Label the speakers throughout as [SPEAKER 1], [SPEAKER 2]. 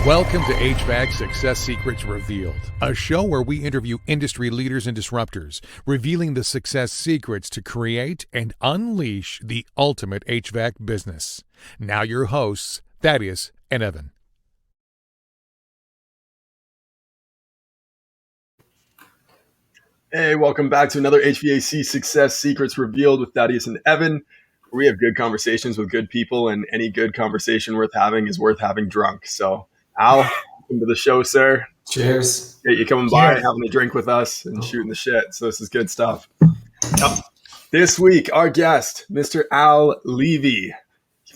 [SPEAKER 1] Welcome to HVAC Success Secrets Revealed, a show where we interview industry leaders and disruptors, revealing the success secrets to create and unleash the ultimate HVAC business. Now your hosts, Thaddeus and Evan.
[SPEAKER 2] Hey, welcome back to another HVAC Success Secrets Revealed with Thaddeus and Evan. We have good conversations with good people, and any good conversation worth having is worth having drunk. So, Al, welcome to the show, sir.
[SPEAKER 3] Cheers.
[SPEAKER 2] Hey, you coming by, having a drink with us, and shooting the shit. So this is good stuff. Yep. This week, our guest, Mr. Al Levi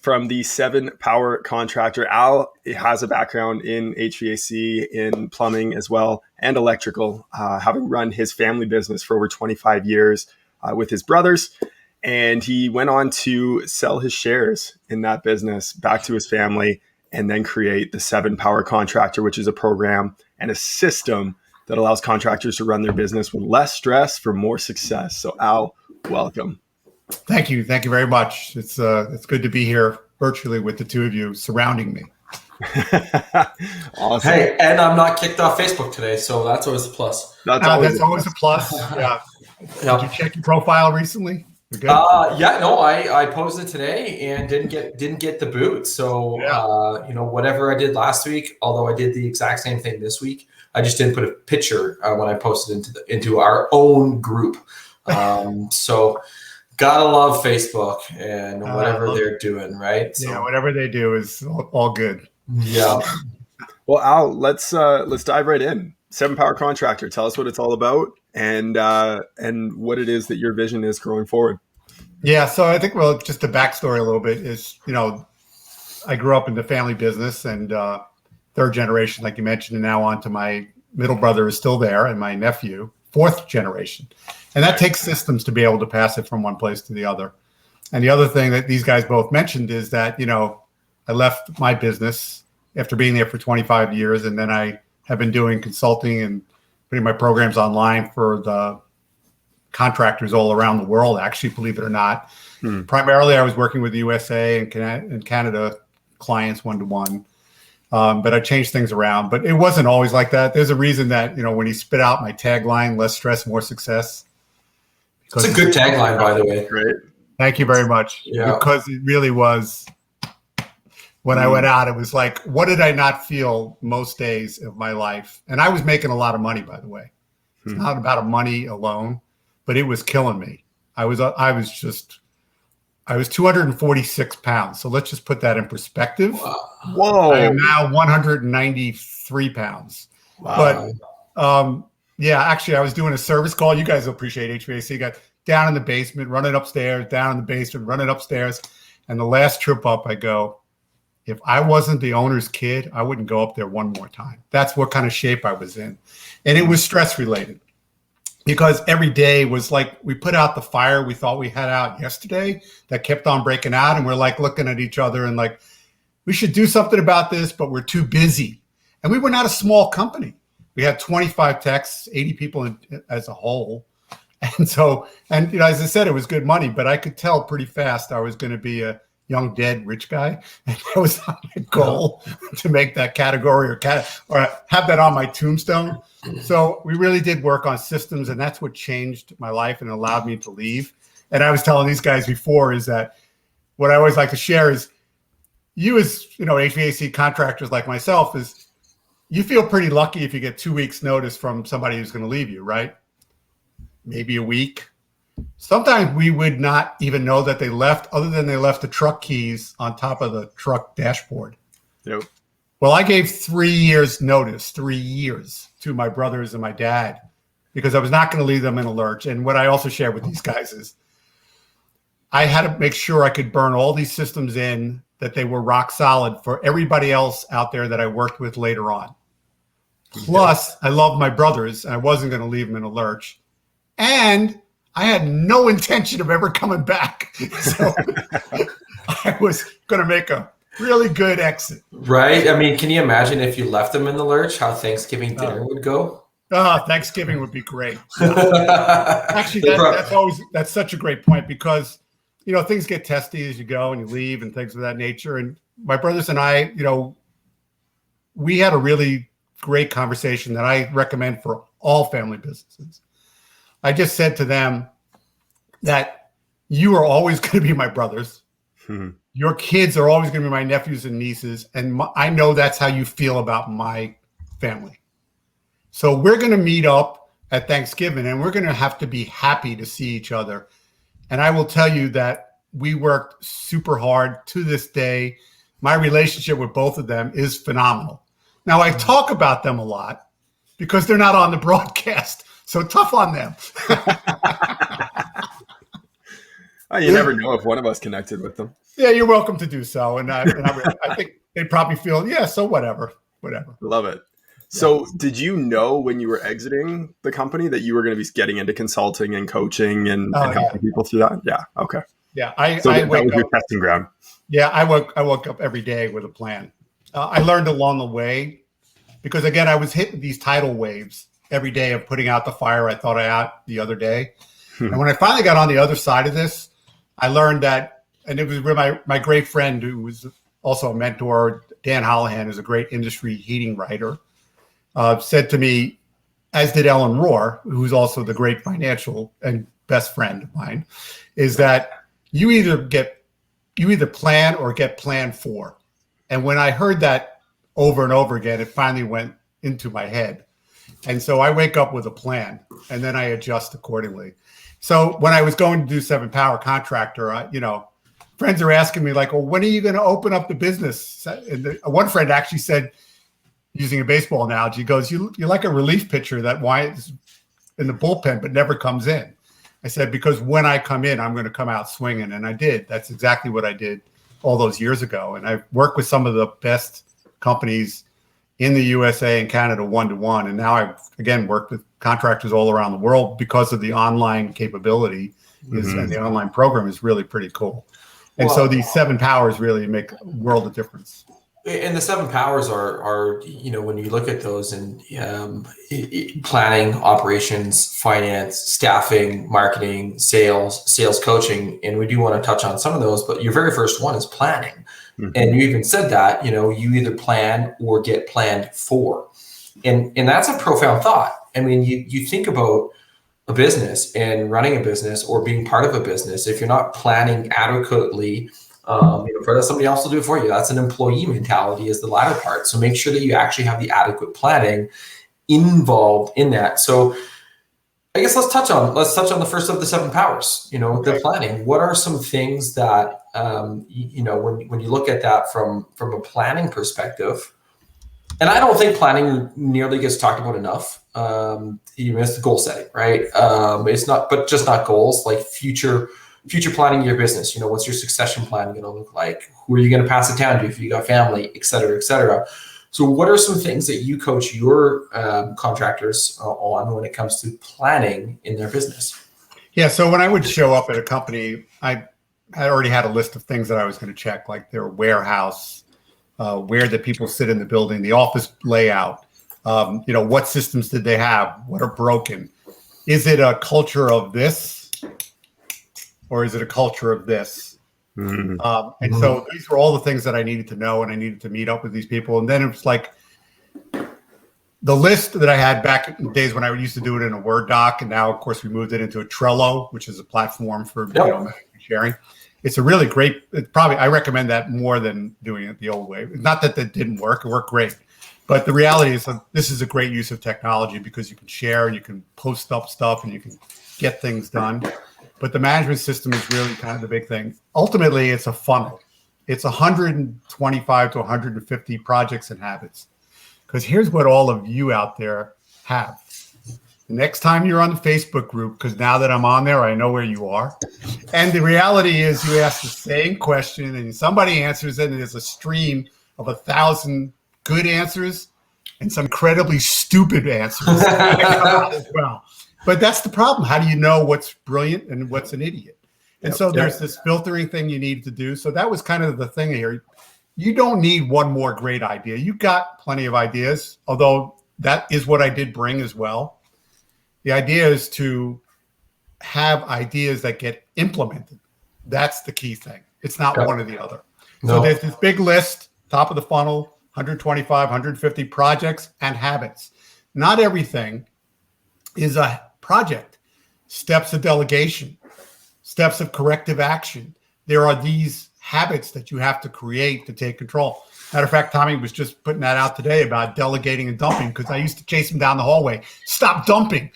[SPEAKER 2] from the 7 Power Contractor. Al has a background in HVAC, in plumbing as well, and electrical, having run his family business for over 25 years with his brothers. And he went on to sell his shares in that business back to his family and then create the 7 Power Contractor, which is a program and a system that allows contractors to run their business with less stress for more success. So Al, welcome.
[SPEAKER 4] Thank you. Thank you very much. It's good to be here virtually with the two of you surrounding me.
[SPEAKER 2] Awesome.
[SPEAKER 3] Hey, and I'm not kicked off Facebook today, so that's always a plus.
[SPEAKER 4] That's always a plus. Yeah. Did you check your profile recently? You're good?
[SPEAKER 3] I posted today and didn't get the boot. So whatever I did last week, although I did the exact same thing this week, I just didn't put a picture when I posted into our own group. So gotta love Facebook and whatever they're doing, right? So,
[SPEAKER 4] yeah, whatever they do is all good.
[SPEAKER 3] Yeah.
[SPEAKER 2] Well, Al, let's dive right in. 7 Power Contractor. Tell us what it's all about and what it is that your vision is going forward.
[SPEAKER 4] Yeah, so I think, just the backstory a little bit is, I grew up in the family business and third generation, like you mentioned, and now on to my middle brother is still there and my nephew, 4th generation. And that takes systems to be able to pass it from one place to the other. And the other thing that these guys both mentioned is that, I left my business after being there for 25 years, and then I have been doing consulting and putting my programs online for the contractors all around the world, actually, believe it or not. Primarily, I was working with the USA and Canada clients one-to-one. But I changed things around. But it wasn't always like that. There's a reason that, when he spit out my tagline, less stress, more success.
[SPEAKER 3] It's a good tagline, by the way.
[SPEAKER 2] Great.
[SPEAKER 4] Thank you very much.
[SPEAKER 3] Yeah. Because
[SPEAKER 4] it really was, when I went out, it was like, what did I not feel most days of my life? And I was making a lot of money, by the way. It's not about money alone, but it was killing me. I was 246 pounds. So let's just put that in perspective.
[SPEAKER 2] Whoa.
[SPEAKER 4] I am now 193 pounds.
[SPEAKER 2] Wow.
[SPEAKER 4] But actually, I was doing a service call. You guys appreciate HVAC. Got down in the basement, running upstairs, down in the basement, running upstairs. And the last trip up, I go, if I wasn't the owner's kid, I wouldn't go up there one more time. That's what kind of shape I was in. And it was stress related. Because every day was like we put out the fire we thought we had out yesterday that kept on breaking out. And we're like looking at each other and like, we should do something about this, but we're too busy. And we were not a small company. We had 25 techs, 80 people as a whole. And so, as I said, it was good money, but I could tell pretty fast I was going to be a young, dead, rich guy. And that was not my goal to make that category or have that on my tombstone. So we really did work on systems, and that's what changed my life and allowed me to leave. And I was telling these guys before is that what I always like to share is you as, HVAC contractors like myself is you feel pretty lucky if you get 2 weeks notice from somebody who's going to leave you, right? Maybe a week. Sometimes we would not even know that they left other than they left the truck keys on top of the truck dashboard.
[SPEAKER 2] Yep.
[SPEAKER 4] Well, I gave 3 years notice, 3 years to my brothers and my dad because I was not going to leave them in a lurch. And what I also shared with these guys is I had to make sure I could burn all these systems in that they were rock solid for everybody else out there that I worked with later on. Plus, I love my brothers and I wasn't going to leave them in a lurch. And I had no intention of ever coming back. So I was going to make a really good exit.
[SPEAKER 3] Right. I mean, can you imagine if you left them in the lurch, how Thanksgiving dinner would go?
[SPEAKER 4] Thanksgiving would be great. Actually, that's such a great point because, things get testy as you go and you leave and things of that nature. And my brothers and I, we had a really great conversation that I recommend for all family businesses. I just said to them that you are always going to be my brothers. Your kids are always going to be my nephews and nieces. And I know that's how you feel about my family. So we're going to meet up at Thanksgiving, and we're going to have to be happy to see each other. And I will tell you that we worked super hard to this day. My relationship with both of them is phenomenal. Now, I talk about them a lot because they're not on the broadcast. So tough on them.
[SPEAKER 2] You never know if one of us connected with them.
[SPEAKER 4] Yeah, you're welcome to do so. And I think they probably feel, yeah, so whatever.
[SPEAKER 2] Love it. So did you know when you were exiting the company that you were going to be getting into consulting and coaching and helping people through that? Yeah. Okay.
[SPEAKER 4] Yeah.
[SPEAKER 2] That was your testing ground.
[SPEAKER 4] Yeah. I woke up every day with a plan. I learned along the way because, again, I was hitting these tidal waves every day of putting out the fire I thought I had the other day. And when I finally got on the other side of this, I learned that, and it was my great friend who was also a mentor, Dan Holohan, is a great industry heating writer, said to me, as did Ellen Rohr, who's also the great financial and best friend of mine, is that you either plan or get planned for. And when I heard that over and over again, it finally went into my head. And so I wake up with a plan, and then I adjust accordingly. So when I was going to do 7 Power Contractor, friends are asking me like, well, when are you going to open up the business? And one friend actually said, using a baseball analogy, he goes, you're like a relief pitcher that winds in the bullpen but never comes in. I said, because when I come in, I'm going to come out swinging. And I did. That's exactly what I did all those years ago. And I worked with some of the best companies in the USA and Canada one-to-one. And now I've, again, worked with contractors all around the world because of the online capability and the online program is really pretty cool. And so these 7 powers really make a world of difference.
[SPEAKER 3] And the 7 powers are when you look at those and planning, operations, finance, staffing, marketing, sales coaching, and we do want to touch on some of those, but your very first one is planning. And you even said that, you either plan or get planned for. And that's a profound thought. I mean, you think about a business and running a business or being part of a business, if you're not planning adequately, for somebody else will do it for you. That's an employee mentality is the latter part. So make sure that you actually have the adequate planning involved in that. So I guess let's touch on the first of the 7 powers, the planning. What are some things that, when you look at that from a planning perspective, and I don't think planning nearly gets talked about enough. It's the goal setting, right? It's not goals, like future planning your business. What's your succession plan going to look like? Who are you going to pass it down to if you got family, et cetera, et cetera. So what are some things that you coach your contractors on when it comes to planning in their business?
[SPEAKER 4] Yeah. So when I would show up at a company, I already had a list of things that I was going to check, like their warehouse, where the people sit in the building, the office layout, what systems did they have? What are broken? Is it a culture of this or is it a culture of this? And so these were all the things that I needed to know, and I needed to meet up with these people. And then it was like the list that I had back in the days when I used to do it in a Word doc. And now, of course, we moved it into a Trello, which is a platform for sharing. It's a really great, I recommend that more than doing it the old way. Not that didn't work, it worked great. But the reality is that this is a great use of technology because you can share and you can post up stuff and you can get things done. But the management system is really kind of the big thing. Ultimately, it's a funnel. It's 125 to 150 projects and habits. Because here's what all of you out there have. The next time you're on the Facebook group, because now that I'm on there, I know where you are. And the reality is you ask the same question and somebody answers it, and there's a stream of 1,000 good answers and some incredibly stupid answers that come out as well. But that's the problem. How do you know what's brilliant and what's an idiot? And so there's this filtering thing you need to do. So that was kind of the thing here. You don't need one more great idea. You got plenty of ideas, although that is what I did bring as well. The idea is to have ideas that get implemented. That's the key thing. It's not one or the other. No. So there's this big list, top of the funnel, 125, 150 projects and habits. Not everything is a project. Steps of delegation, steps of corrective action. There are these habits that you have to create to take control. Matter of fact, Tommy was just putting that out today about delegating and dumping, because I used to chase him down the hallway. Stop dumping,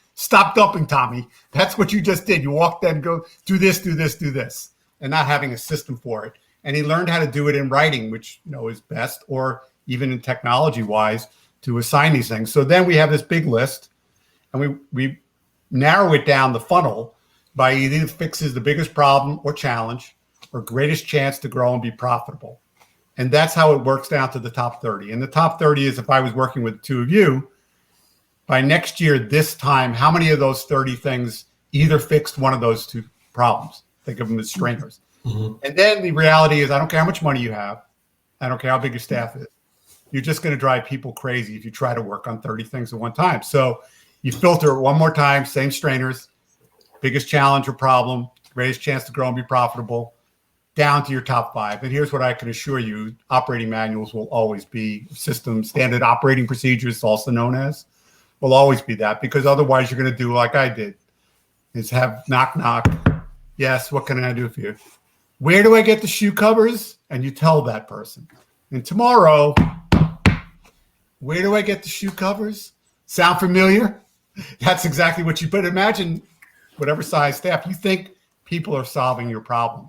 [SPEAKER 4] Tommy. That's what you just did. You walked in and go, do this, do this, do this, and not having a system for it. And he learned how to do it in writing, which is best, or even in technology wise, to assign these things. So then we have this big list, and we narrow it down the funnel by either fixes the biggest problem or challenge or greatest chance to grow and be profitable. And that's how it works down to the top 30. And the top 30 is, if I was working with two of you, by next year, this time, how many of those 30 things either fixed one of those two problems? Think of them as strainers. Mm-hmm. And then the reality is, I don't care how much money you have. I don't care how big your staff is. You're just going to drive people crazy if you try to work on 30 things at one time. So you filter it one more time, same strainers, biggest challenge or problem, greatest chance to grow and be profitable, down to your top 5. And here's what I can assure you: operating manuals will always be systems, standard operating procedures, also known as, will always be that, because otherwise you're going to do like I did, is have knock, knock. Yes, what can I do for you? Where do I get the shoe covers? And you tell that person. And tomorrow, where do I get the shoe covers? Sound familiar? That's exactly what you, but imagine whatever size staff, you think people are solving your problem.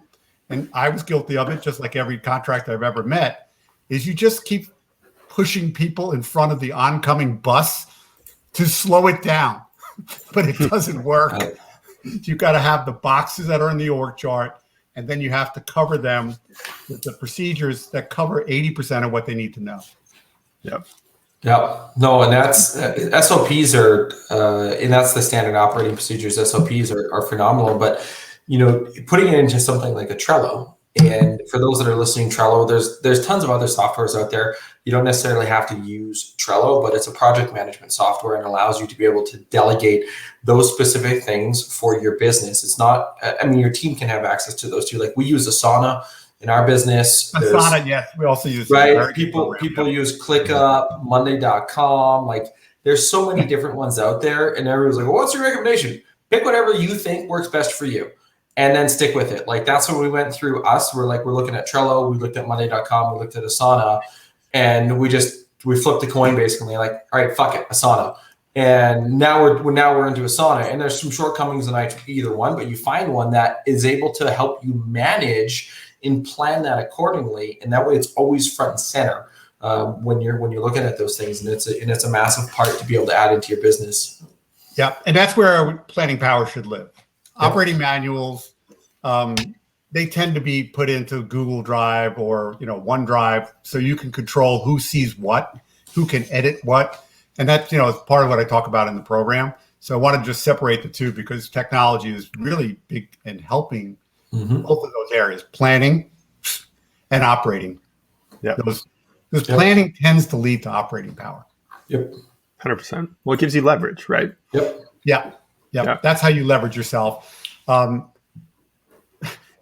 [SPEAKER 4] And I was guilty of it, just like every contractor I've ever met, is you just keep pushing people in front of the oncoming bus to slow it down, but it doesn't work. You got to have the boxes that are in the org chart, and then you have to cover them with the procedures that cover 80% of what they need to know.
[SPEAKER 2] Yep.
[SPEAKER 3] Yeah, no, and that's SOPs are, and that's the standard operating procedures. SOPs are phenomenal, but putting it into something like a Trello. And for those that are listening, Trello, there's tons of other softwares out there. You don't necessarily have to use Trello, but it's a project management software and allows you to be able to delegate those specific things for your business. It's not, your team can have access to those too. Like we use Asana in our business.
[SPEAKER 4] Asana, yes, we also use
[SPEAKER 3] right. People use ClickUp, Monday.com. Like there's so many different ones out there, and everyone's like, well, what's your recommendation? Pick whatever you think works best for you, and then stick with it. Like that's what we went through. We're looking at Trello, we looked at Monday.com, we looked at Asana, and we flipped the coin basically. Like, all right, fuck it, Asana. And now we're into Asana, and there's some shortcomings in either one, but you find one that is able to help you manage and plan that accordingly, and that way it's always front and center when you're looking at those things, and it's a massive part to be able to add into your business.
[SPEAKER 4] Yeah, and that's where planning power should live. Yep. Operating manuals, they tend to be put into Google Drive or OneDrive, so you can control who sees what, who can edit what, and that's is part of what I talk about in the program. So I want to just separate the two, because technology is really big in helping both of those areas, planning and operating. Yeah, because planning tends to lead to operating power.
[SPEAKER 2] Yep, 100%. Well, it gives you leverage, right?
[SPEAKER 4] Yep. Yeah. That's how you leverage yourself.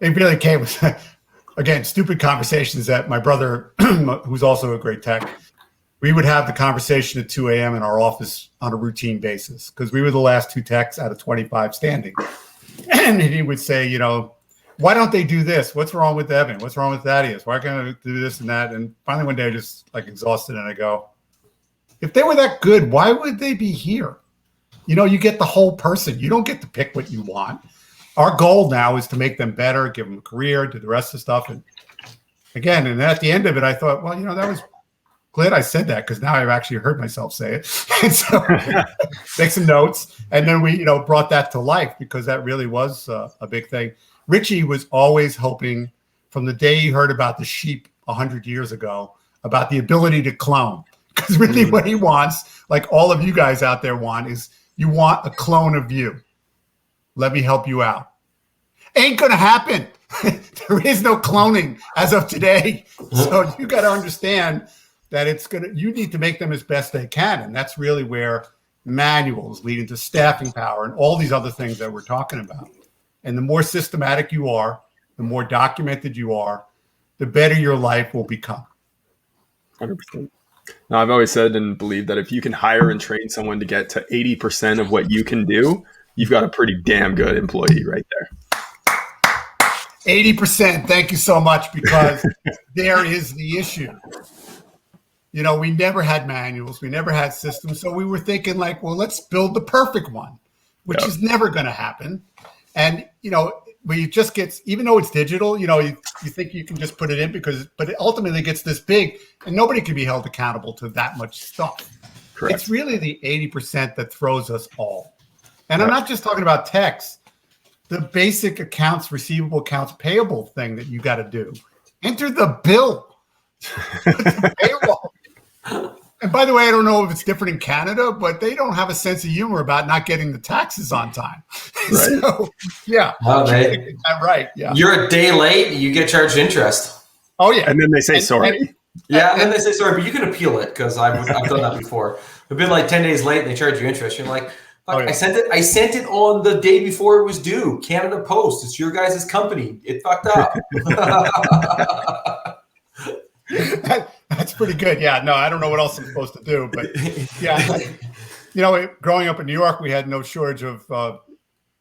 [SPEAKER 4] It really came with, again, stupid conversations that my brother, who's also a great tech, we would have the conversation at 2 a.m. in our office on a routine basis, because we were the last 2 techs out of 25 standing. And he would say, why don't they do this? What's wrong with Evan? What's wrong with Thaddeus? Why can't I do this and that? And finally one day I just exhausted, and I go, if they were that good, why would they be here? You get the whole person. You don't get to pick what you want. Our goal now is to make them better, give them a career, do the rest of the stuff. And again, and at the end of it, I thought, well, that was glad I said that, because now I've actually heard myself say it. And so make some notes. And then we, brought that to life, because that really was a big thing. Richie was always hoping, from the day he heard about the sheep 100 years ago, about the ability to clone. Because really what he wants, like all of you guys out there want, is you want a clone of you. Let me help you out. Ain't going to happen. There is no cloning as of today. So you got to understand that you need to make them as best they can. And that's really where manuals lead into staffing power and all these other things that we're talking about. And the more systematic you are, the more documented you are, the better your life will become.
[SPEAKER 2] 100%. Now, I've always said and believed that if you can hire and train someone to get to 80% of what you can do, you've got a pretty damn good employee right there.
[SPEAKER 4] 80%. Thank you so much, because there is the issue. You know, we never had manuals. We never had systems. So we were thinking like, well, let's build the perfect one, which is never going to happen. And, you know, we just gets, even though it's digital, you know, you think you can just put it in but it ultimately gets this big and nobody can be held accountable to that much stuff. Correct. It's really the 80% that throws us all. And I'm not just talking about techs. The basic accounts receivable, accounts payable thing that you got to do. Enter the bill. The payroll. And by the way, I don't know if it's different in Canada, but they don't have a sense of humor about not getting the taxes on time. Right. So, yeah.
[SPEAKER 3] Oh,
[SPEAKER 4] right. Yeah.
[SPEAKER 3] You're a day late, you get charged interest.
[SPEAKER 4] Oh, yeah.
[SPEAKER 2] And then they say sorry.
[SPEAKER 3] And then they say sorry, but you can appeal it, because I've done that before. We've been like 10 days late and they charge you interest. You're like, I sent it on the day before it was due. Canada Post. It's your guys' company. It fucked up.
[SPEAKER 4] That's pretty good. Yeah. No, I don't know what else I'm supposed to do, but yeah. You know, growing up in New York, we had no shortage of,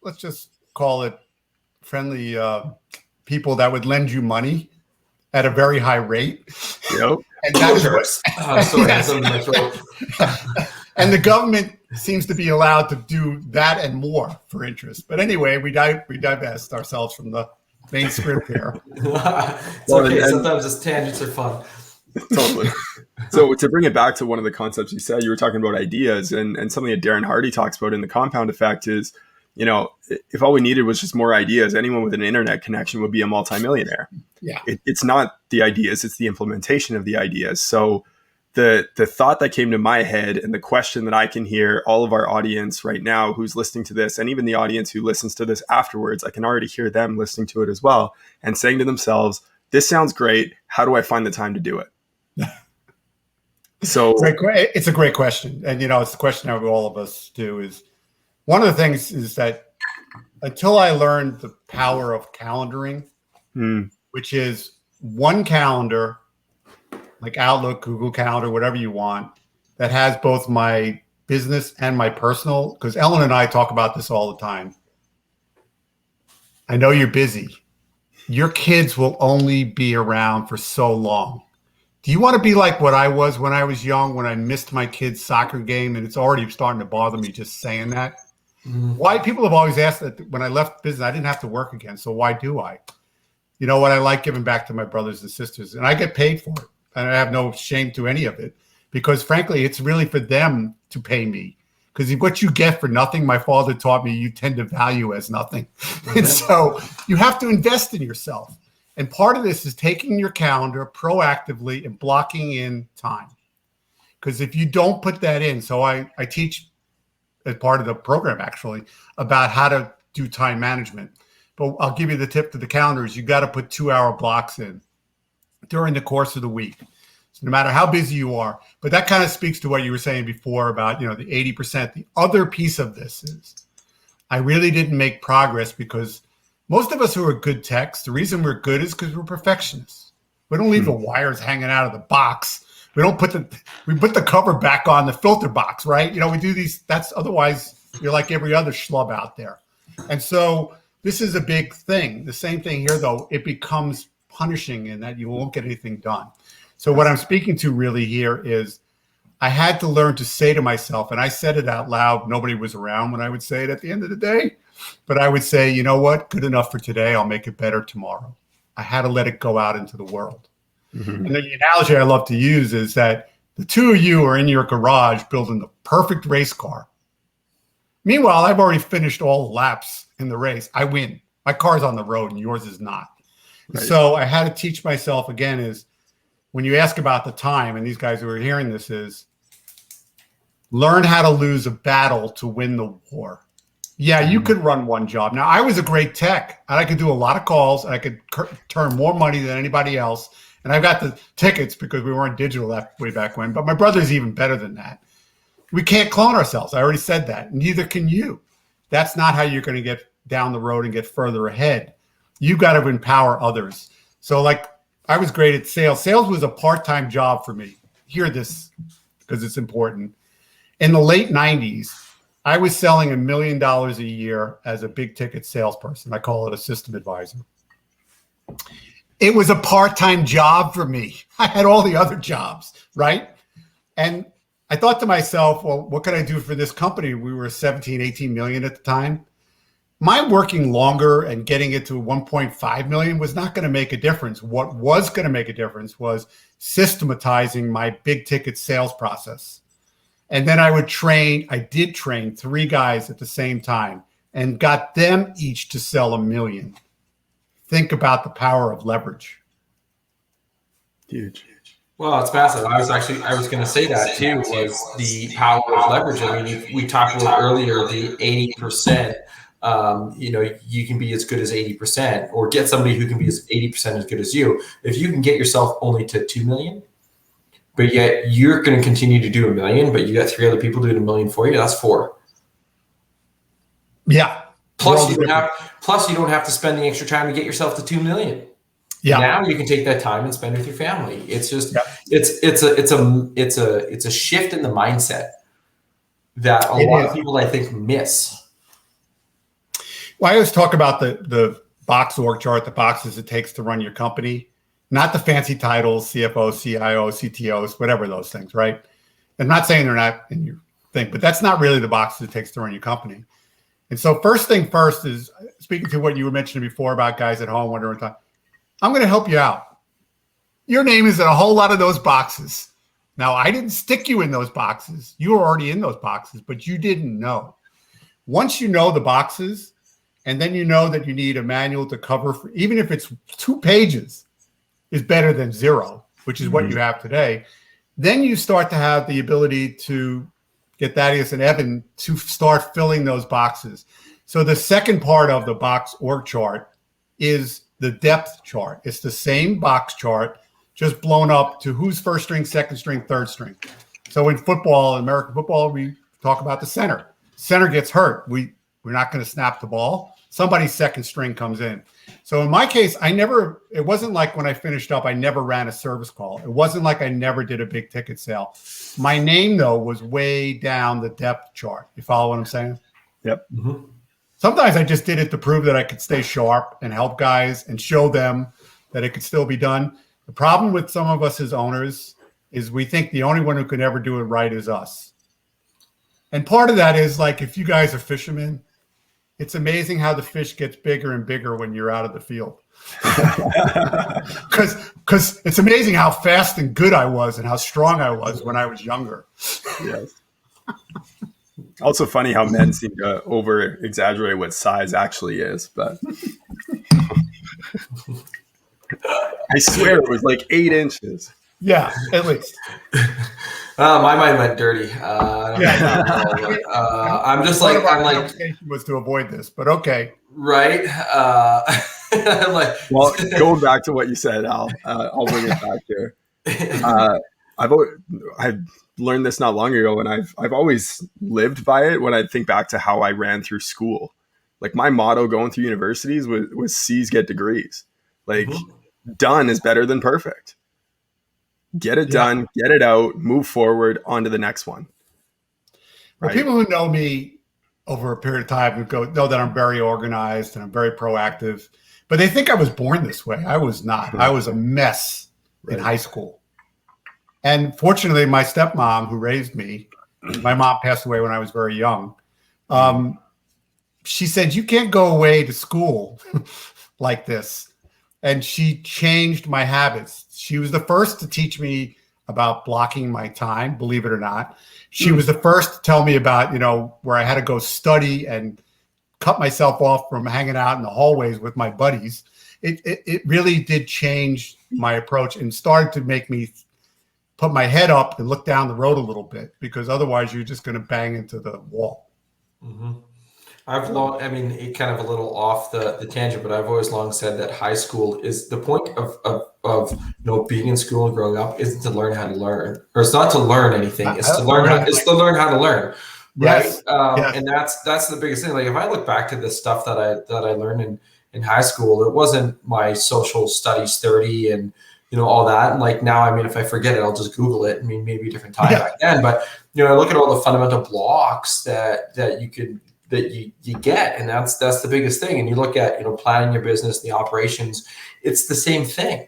[SPEAKER 4] let's just call it friendly people that would lend you money at a very high rate.
[SPEAKER 2] Yep.
[SPEAKER 4] And that is and the government seems to be allowed to do that and more for interest. But anyway, we divest ourselves from the main script here.
[SPEAKER 3] It's okay. Sometimes these tangents are fun.
[SPEAKER 2] Totally. So to bring it back to one of the concepts you said, you were talking about ideas, and something that Darren Hardy talks about in the compound effect is, you know, if all we needed was just more ideas, anyone with an internet connection would be a multimillionaire.
[SPEAKER 4] Yeah.
[SPEAKER 2] It's not the ideas, it's the implementation of the ideas. So the thought that came to my head, and the question that I can hear all of our audience right now who's listening to this, and even the audience who listens to this afterwards, I can already hear them listening to it as well and saying to themselves, this sounds great. How do I find the time to do it? So
[SPEAKER 4] it's a great question. And, you know, it's the question that all of us do. Is one of the things is that until I learned the power of calendaring, which is one calendar, like Outlook, Google Calendar, whatever you want, that has both my business and my personal, because Ellen and I talk about this all the time. I know you're busy. Your kids will only be around for so long. Do you want to be like what I was when I was young, when I missed my kid's soccer game? And it's already starting to bother me just saying that. Why people have always asked that when I left business, I didn't have to work again. So why do I? You know what? I like giving back to my brothers and sisters, and I get paid for it. And I have no shame to any of it, because frankly, it's really for them to pay me. Because what you get for nothing, my father taught me, you tend to value as nothing. And so you have to invest in yourself. And part of this is taking your calendar proactively and blocking in time. Because if you don't put that in, so I teach as part of the program actually about how to do time management. But I'll give you the tip to the calendar is you got to put 2-hour blocks in during the course of the week. So no matter how busy you are, but that kind of speaks to what you were saying before about, you know, the 80%. The other piece of this is I really didn't make progress because most of us who are good techs, the reason we're good is because we're perfectionists. We don't leave the wires hanging out of the box. We put the cover back on the filter box, right? You know, we do these, otherwise you're like every other schlub out there. And so this is a big thing. The same thing here, though, it becomes punishing in that you won't get anything done. So what I'm speaking to really here is I had to learn to say to myself, and I said it out loud, nobody was around when I would say it at the end of the day, but I would say, you know what, good enough for today, I'll make it better tomorrow. I had to let it go out into the world. And the analogy I love to use is that the two of you are in your garage building the perfect race car. Meanwhile, I've already finished all the laps in the race. I win. My car's on the road and yours is not. Right. So I had to teach myself again is when you ask about the time, and these guys who are hearing this is learn how to lose a battle to win the war. Yeah, you could run one job. Now, I was a great tech, and I could do a lot of calls, and I could turn more money than anybody else. And I got the tickets because we weren't digital that way back when. But my brother's even better than that. We can't clone ourselves. I already said that. Neither can you. That's not how you're going to get down the road and get further ahead. You got to empower others. So like I was great at sales. Sales was a part-time job for me. hear this because it's important. In the late 90s, I was selling $1 million a year as a big ticket salesperson. I call it a system advisor. It was a part-time job for me. I had all the other jobs, right? And I thought to myself, well, what could I do for this company? We were 17, 18 million at the time. My working longer and getting it to 1.5 million was not going to make a difference. What was going to make a difference was systematizing my big ticket sales process. And then I did train 3 guys at the same time and got them each to sell $1 million. Think about the power of leverage.
[SPEAKER 2] Huge.
[SPEAKER 3] Well, it's massive. I was going to say that too, was the power of leverage. I mean, we talked about earlier, the 80%, you can be as good as 80% or get somebody who can be as 80% as good as you. If you can get yourself only to 2 million, but yet you're going to continue to do $1 million, but you got 3 other people doing $1 million for you, that's 4.
[SPEAKER 4] Yeah.
[SPEAKER 3] Plus you don't have to spend the extra time to get yourself to 2 million. Yeah. Now you can take that time and spend with your family. It's just it's a shift in the mindset that a lot of people, I think, miss.
[SPEAKER 4] Well, I always talk about the box org chart, the boxes it takes to run your company, not the fancy titles, CFO, CIO, CTOs, whatever those things, right? I'm not saying they're not in your thing, but that's not really the boxes it takes to run your company. And so first thing first is, speaking to what you were mentioning before about guys at home wondering, I'm going to help you out. Your name is in a whole lot of those boxes. Now, I didn't stick you in those boxes. You were already in those boxes, but you didn't know. Once you know the boxes, and then you know that you need a manual to cover, even if it's 2 pages, is better than 0, which is what you have today. Then you start to have the ability to get Thaddeus and Evan to start filling those boxes. So the second part of the box org chart is the depth chart. It's the same box chart, just blown up to who's first string, second string, third string. So in football, American football, we talk about the center. Center gets hurt. We're not going to snap the ball. Somebody's second string comes in. So in my case, it wasn't like when I finished up, I never ran a service call. It wasn't like I never did a big ticket sale. My name, though, was way down the depth chart. You follow what I'm saying?
[SPEAKER 2] Yep.
[SPEAKER 3] Mm-hmm.
[SPEAKER 4] Sometimes I just did it to prove that I could stay sharp and help guys and show them that it could still be done. The problem with some of us as owners is we think the only one who can ever do it right is us. And part of that is, like, if you guys are fishermen, it's amazing how the fish gets bigger and bigger when you're out of the field. Because it's amazing how fast and good I was and how strong I was when I was younger.
[SPEAKER 2] Yes. Also funny how men seem to over exaggerate what size actually is, but I swear it was like 8 inches.
[SPEAKER 4] Yeah, at least.
[SPEAKER 3] My mind went dirty. I'm
[SPEAKER 4] was to avoid this, but okay.
[SPEAKER 3] Right.
[SPEAKER 2] Well, going back to what you said, Al, I'll bring it back here. I've learned this not long ago, and I've always lived by it when I think back to how I ran through school. Like, my motto going through universities was C's get degrees. Like, done is better than perfect. Get it done, get it out, move forward, on to the next one.
[SPEAKER 4] Right? People who know me over a period of time know that I'm very organized and I'm very proactive, but they think I was born this way. I was not. I was a mess in high school. And fortunately, my stepmom, who raised me, my mom passed away when I was very young. She said, you can't go away to school like this. And she changed my habits. She was the first to teach me about blocking my time, believe it or not. She was the first to tell me about, where I had to go study and cut myself off from hanging out in the hallways with my buddies. It really did change my approach and started to make me put my head up and look down the road a little bit, because otherwise you're just going to bang into the wall.
[SPEAKER 3] Mm-hmm. It kind of a little off the tangent, but I've always long said that high school is the point of being in school and growing up isn't to learn how to learn, or it's not to learn anything. It's to learn how to learn. Right.
[SPEAKER 4] Yes.
[SPEAKER 3] And that's the biggest thing. Like, if I look back to the stuff that I learned in high school, it wasn't my social studies 30 and, all that. And like now, I mean, if I forget it, I'll just Google it. I mean, maybe a different time back then, but I look at all the fundamental blocks that you get, and that's the biggest thing. And you look at, planning your business, the operations, it's the same thing.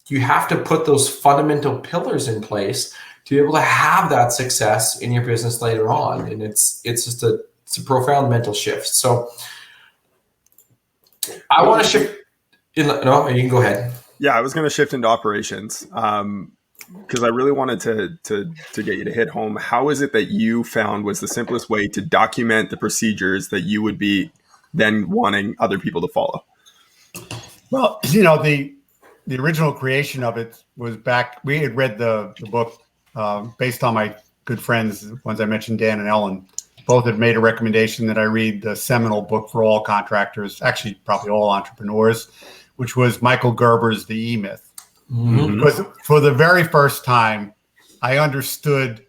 [SPEAKER 3] You have to put those fundamental pillars in place to be able to have that success in your business later on. And it's a profound mental shift. So I want to shift. No, you can go ahead.
[SPEAKER 2] Yeah, I was going to shift into operations because I really wanted to get you to hit home. How is it that you found was the simplest way to document the procedures that you would be then wanting other people to follow?
[SPEAKER 4] Well, the original creation of it was back. We had read the book based on my good friends, the ones I mentioned, Dan and Ellen. Both had made a recommendation that I read the seminal book for all contractors, actually probably all entrepreneurs, which was Michael Gerber's The E-Myth. Mm-hmm. Because for the very first time, I understood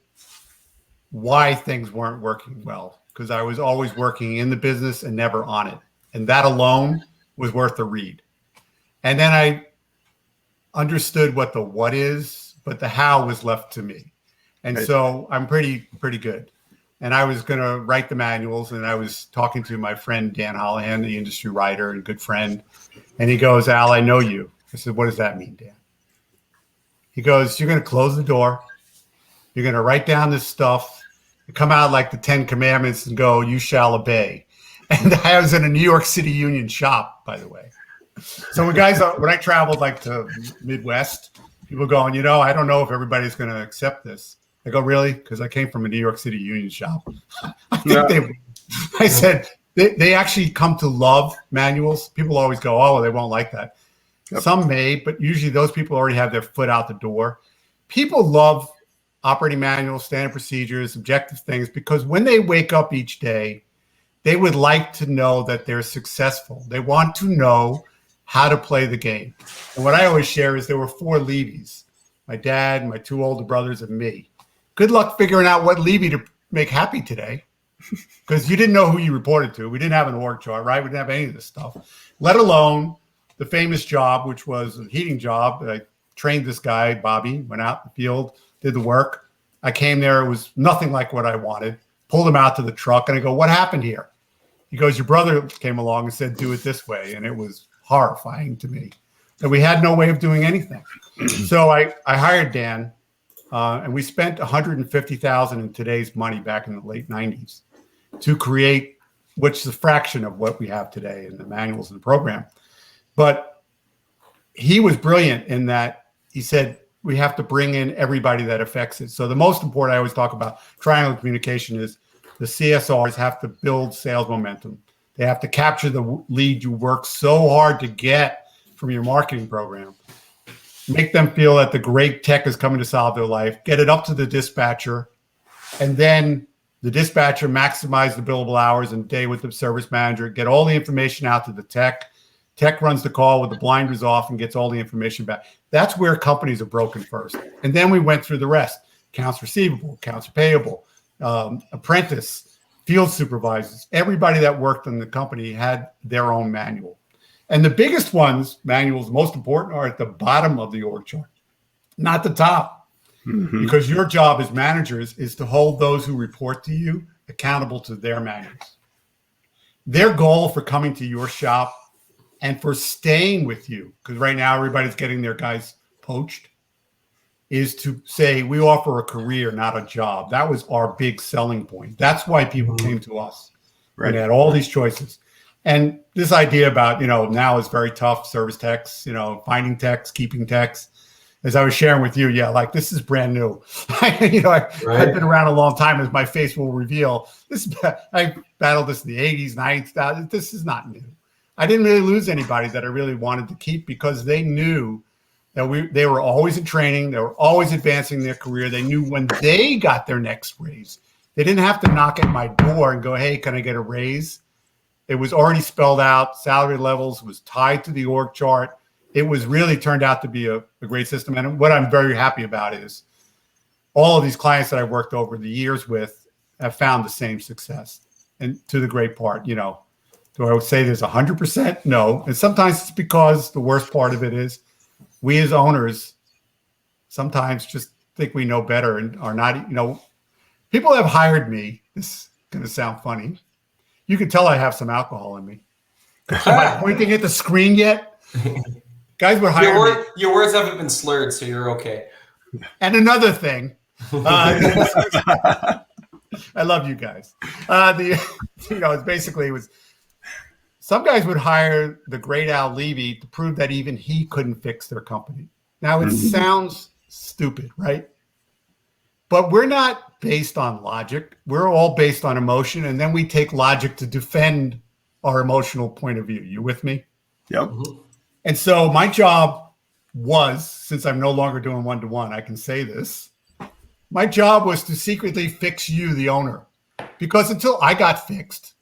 [SPEAKER 4] why things weren't working well, because I was always working in the business and never on it. And that alone was worth a read. And then I understood what the what is, but the how was left to me. And so I'm pretty good. And I was going to write the manuals, and I was talking to my friend, Dan Holohan, the industry writer and good friend. And he goes, Al, I know you. I said, what does that mean, Dan? He goes, you're going to close the door. You're going to write down this stuff. You come out like the 10 Commandments and go, you shall obey. And I was in a New York City union shop, by the way. So when I traveled like to Midwest, people going, I don't know if everybody's going to accept this. I go, really? Because I came from a New York City union shop. I said, they actually come to love manuals. People always go, oh, they won't like that. Yep. Some may, but usually those people already have their foot out the door. People love operating manuals, standard procedures, objective things, because when they wake up each day, they would like to know that they're successful. They want to know how to play the game. And what I always share is there were 4 Levies, my dad, my 2 older brothers, and me. Good luck figuring out what Levy to make happy today, because you didn't know who you reported to. We didn't have an org chart, right? We didn't have any of this stuff, let alone the famous job, which was a heating job. I trained this guy, Bobby, went out in the field, did the work. I came there. It was nothing like what I wanted. Pulled him out to the truck, and I go, what happened here? He goes, your brother came along and said, do it this way. And it was horrifying to me that we had no way of doing anything. So I hired Dan. And we spent $150,000 in today's money back in the late 90s to create, which is a fraction of what we have today in the manuals and the program. But he was brilliant in that he said, we have to bring in everybody that affects it. So the most important, I always talk about triangle communication, is the CSRs have to build sales momentum. They have to capture the lead you work so hard to get from your marketing program. Make them feel that the great tech is coming to solve their life, get it up to the dispatcher, and then the dispatcher maximize the billable hours and day with the service manager, get all the information out to the tech. Tech runs the call with the blinders off and gets all the information back. That's where companies are broken first. And then we went through the rest: accounts receivable, accounts payable, apprentice, field supervisors. Everybody that worked in the company had their own manual. And the biggest manuals, most important, are at the bottom of the org chart, not the top. Mm-hmm. Because your job as managers is to hold those who report to you accountable to their manuals. Their goal for coming to your shop and for staying with you, because right now everybody's getting their guys poached, is to say, we offer a career, not a job. That was our big selling point. That's why people came to us. Right. We had all these choices. And this idea about, now is very tough, service techs, finding techs, keeping techs. As I was sharing with you, this is brand new. I've been around a long time, as my face will reveal. I battled this in the 80s, 90s. This is not new. I didn't really lose anybody that I really wanted to keep, because they knew that they were always in training. They were always advancing their career. They knew when they got their next raise, they didn't have to knock at my door and go, hey, can I get a raise? It was already spelled out. Salary levels was tied to the org chart. It was really turned out to be a great system. And what I'm very happy about is all of these clients that I've worked over the years with have found the same success. And to the great part, do I say there's 100%? No. And sometimes it's because the worst part of it is we as owners sometimes just think we know better and are not, people have hired me. This is going to sound funny. You can tell I have some alcohol in me. Am I pointing at the screen yet? Guys would hire me.
[SPEAKER 3] Your words haven't been slurred, so you're okay.
[SPEAKER 4] And another thing, I love you guys. It was some guys would hire the great Al Levy to prove that even he couldn't fix their company. Now it sounds stupid, right? But we're not based on logic. We're all based on emotion, and then we take logic to defend our emotional point of view. You with me?
[SPEAKER 2] Yep.
[SPEAKER 4] And so my job was, since I'm no longer doing one-to-one, I can say this. My job was to secretly fix you, the owner, because until I got fixed,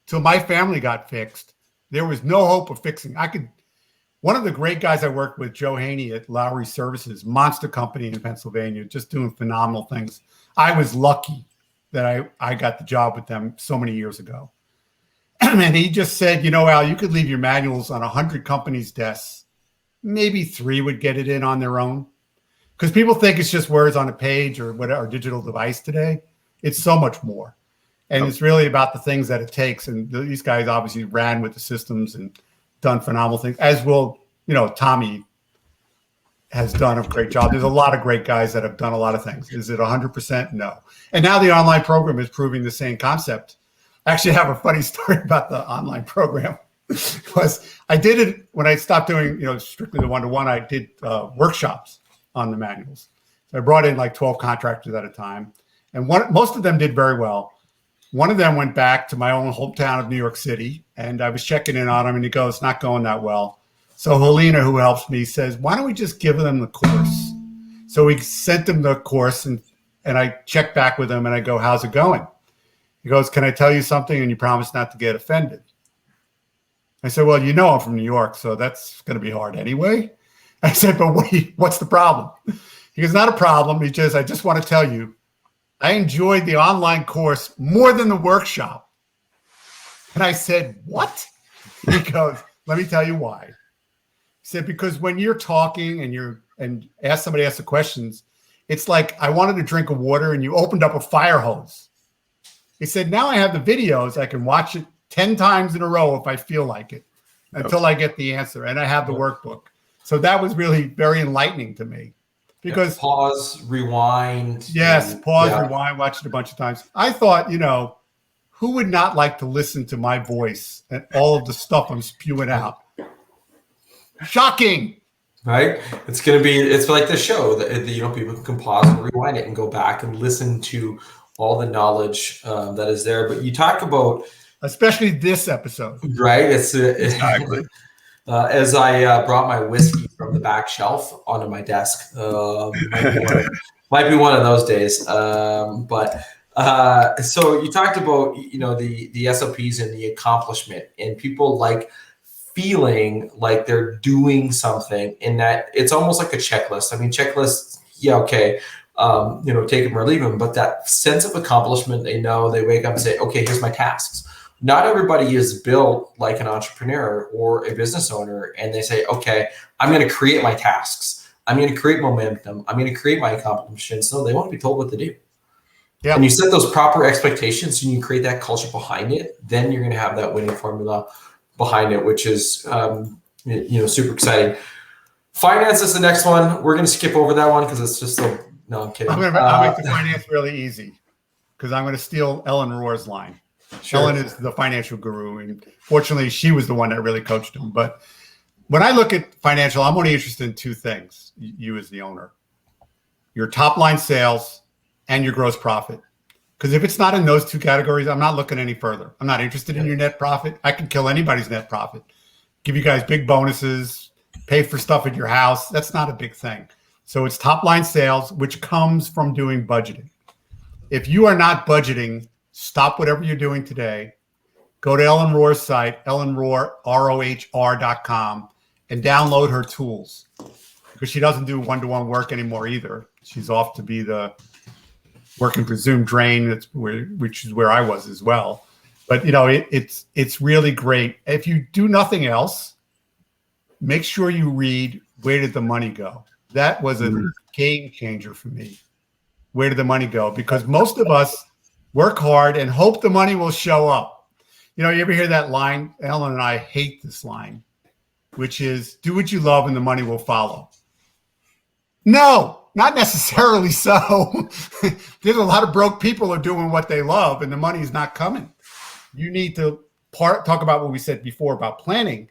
[SPEAKER 4] till my family got fixed, there was no hope of fixing. One of the great guys I worked with, Joe Haney at Lowry Services, monster company in Pennsylvania, just doing phenomenal things. I was lucky that I got the job with them so many years ago. And he just said, Al, you could leave your manuals on 100 companies' desks. Maybe 3 would get it in on their own. Because people think it's just words on a page or whatever digital device today. It's so much more. And it's really about the things that it takes. And these guys obviously ran with the systems and done phenomenal things, as will, Tommy has done a great job. There's a lot of great guys that have done a lot of things. Is it 100%? No. And now the online program is proving the same concept. I actually have a funny story about the online program. I did it when I stopped doing, strictly the one-to-one. I did workshops on the manuals. So I brought in like 12 contractors at a time, and most of them did very well. One of them went back to my own hometown of New York City, and I was checking in on him, and he goes, "It's not going that well." So Helena, who helps me, says, "Why don't we just give them the course?" So we sent them the course, and I checked back with him, and I go, "How's it going?" He goes, "Can I tell you something? And you promise not to get offended." I said, "Well, I'm from New York, so that's going to be hard anyway." I said, "But what's the problem?" He goes, "Not a problem. I just want to tell you, I enjoyed the online course more than the workshop." And I said, "What?" He goes, "Let me tell you why." He said, "Because when you're talking and somebody asks the questions, it's like I wanted a drink of water and you opened up a fire hose." He said, "Now I have the videos. I can watch it 10 times in a row if I feel like it until I get the answer. And I have the workbook." So that was really very enlightening to me because
[SPEAKER 3] pause, rewind.
[SPEAKER 4] Yes. Rewind, watch it a bunch of times. I thought, who would not like to listen to my voice and all of the stuff I'm spewing out? Shocking.
[SPEAKER 3] Right? It's like the show that, people can pause and rewind it and go back and listen to all the knowledge that is there. But you talk about,
[SPEAKER 4] especially this episode,
[SPEAKER 3] right?
[SPEAKER 2] Exactly.
[SPEAKER 3] As I brought my whiskey from the back shelf onto my desk, might be one of those days. So you talked about the SOPs and the accomplishment, and people like feeling like they're doing something, in that it's almost like a checklist. I mean, checklists, okay. Take them or leave them, but that sense of accomplishment, they wake up and say, "Okay, here's my tasks." Not everybody is built like an entrepreneur or a business owner, and they say, "Okay, I'm going to create my tasks. I'm going to create momentum. I'm going to create my accomplishments." No, they want to be told what to do. Yeah. And you set those proper expectations and you create that culture behind it, then you're going to have that winning formula behind it, which is, super exciting. Finance is the next one. We're going to skip over that one because it's just so. No, I'm kidding.
[SPEAKER 4] I'll make the finance really easy because I'm going to steal Ellen Rohr's line. Sure. Ellen is the financial guru, and fortunately, she was the one that really coached him. But when I look at financial, I'm only interested in 2 things, you as the owner: your top line sales and your gross profit. Because if it's not in those 2 categories, I'm not looking any further. I'm not interested in your net profit. I can kill anybody's net profit, give you guys big bonuses, pay for stuff at your house. That's not a big thing. So it's top line sales, which comes from doing budgeting. If you are not budgeting, stop whatever you're doing today. Go to Ellen Rohr's site, ellenrohr.com, and download her tools, because she doesn't do one-to-one work anymore either. She's off to be the working for Zoom Drain, which is where I was as well. But it's really great. If you do nothing else, make sure you read Where Did the Money Go? That was a game changer for me. Where did the money go? Because most of us work hard and hope the money will show up. You ever hear that line? Ellen and I hate this line, which is, do what you love and the money will follow. No, not necessarily so. There's a lot of broke people who are doing what they love and the money is not coming. You need to talk about what we said before about planning.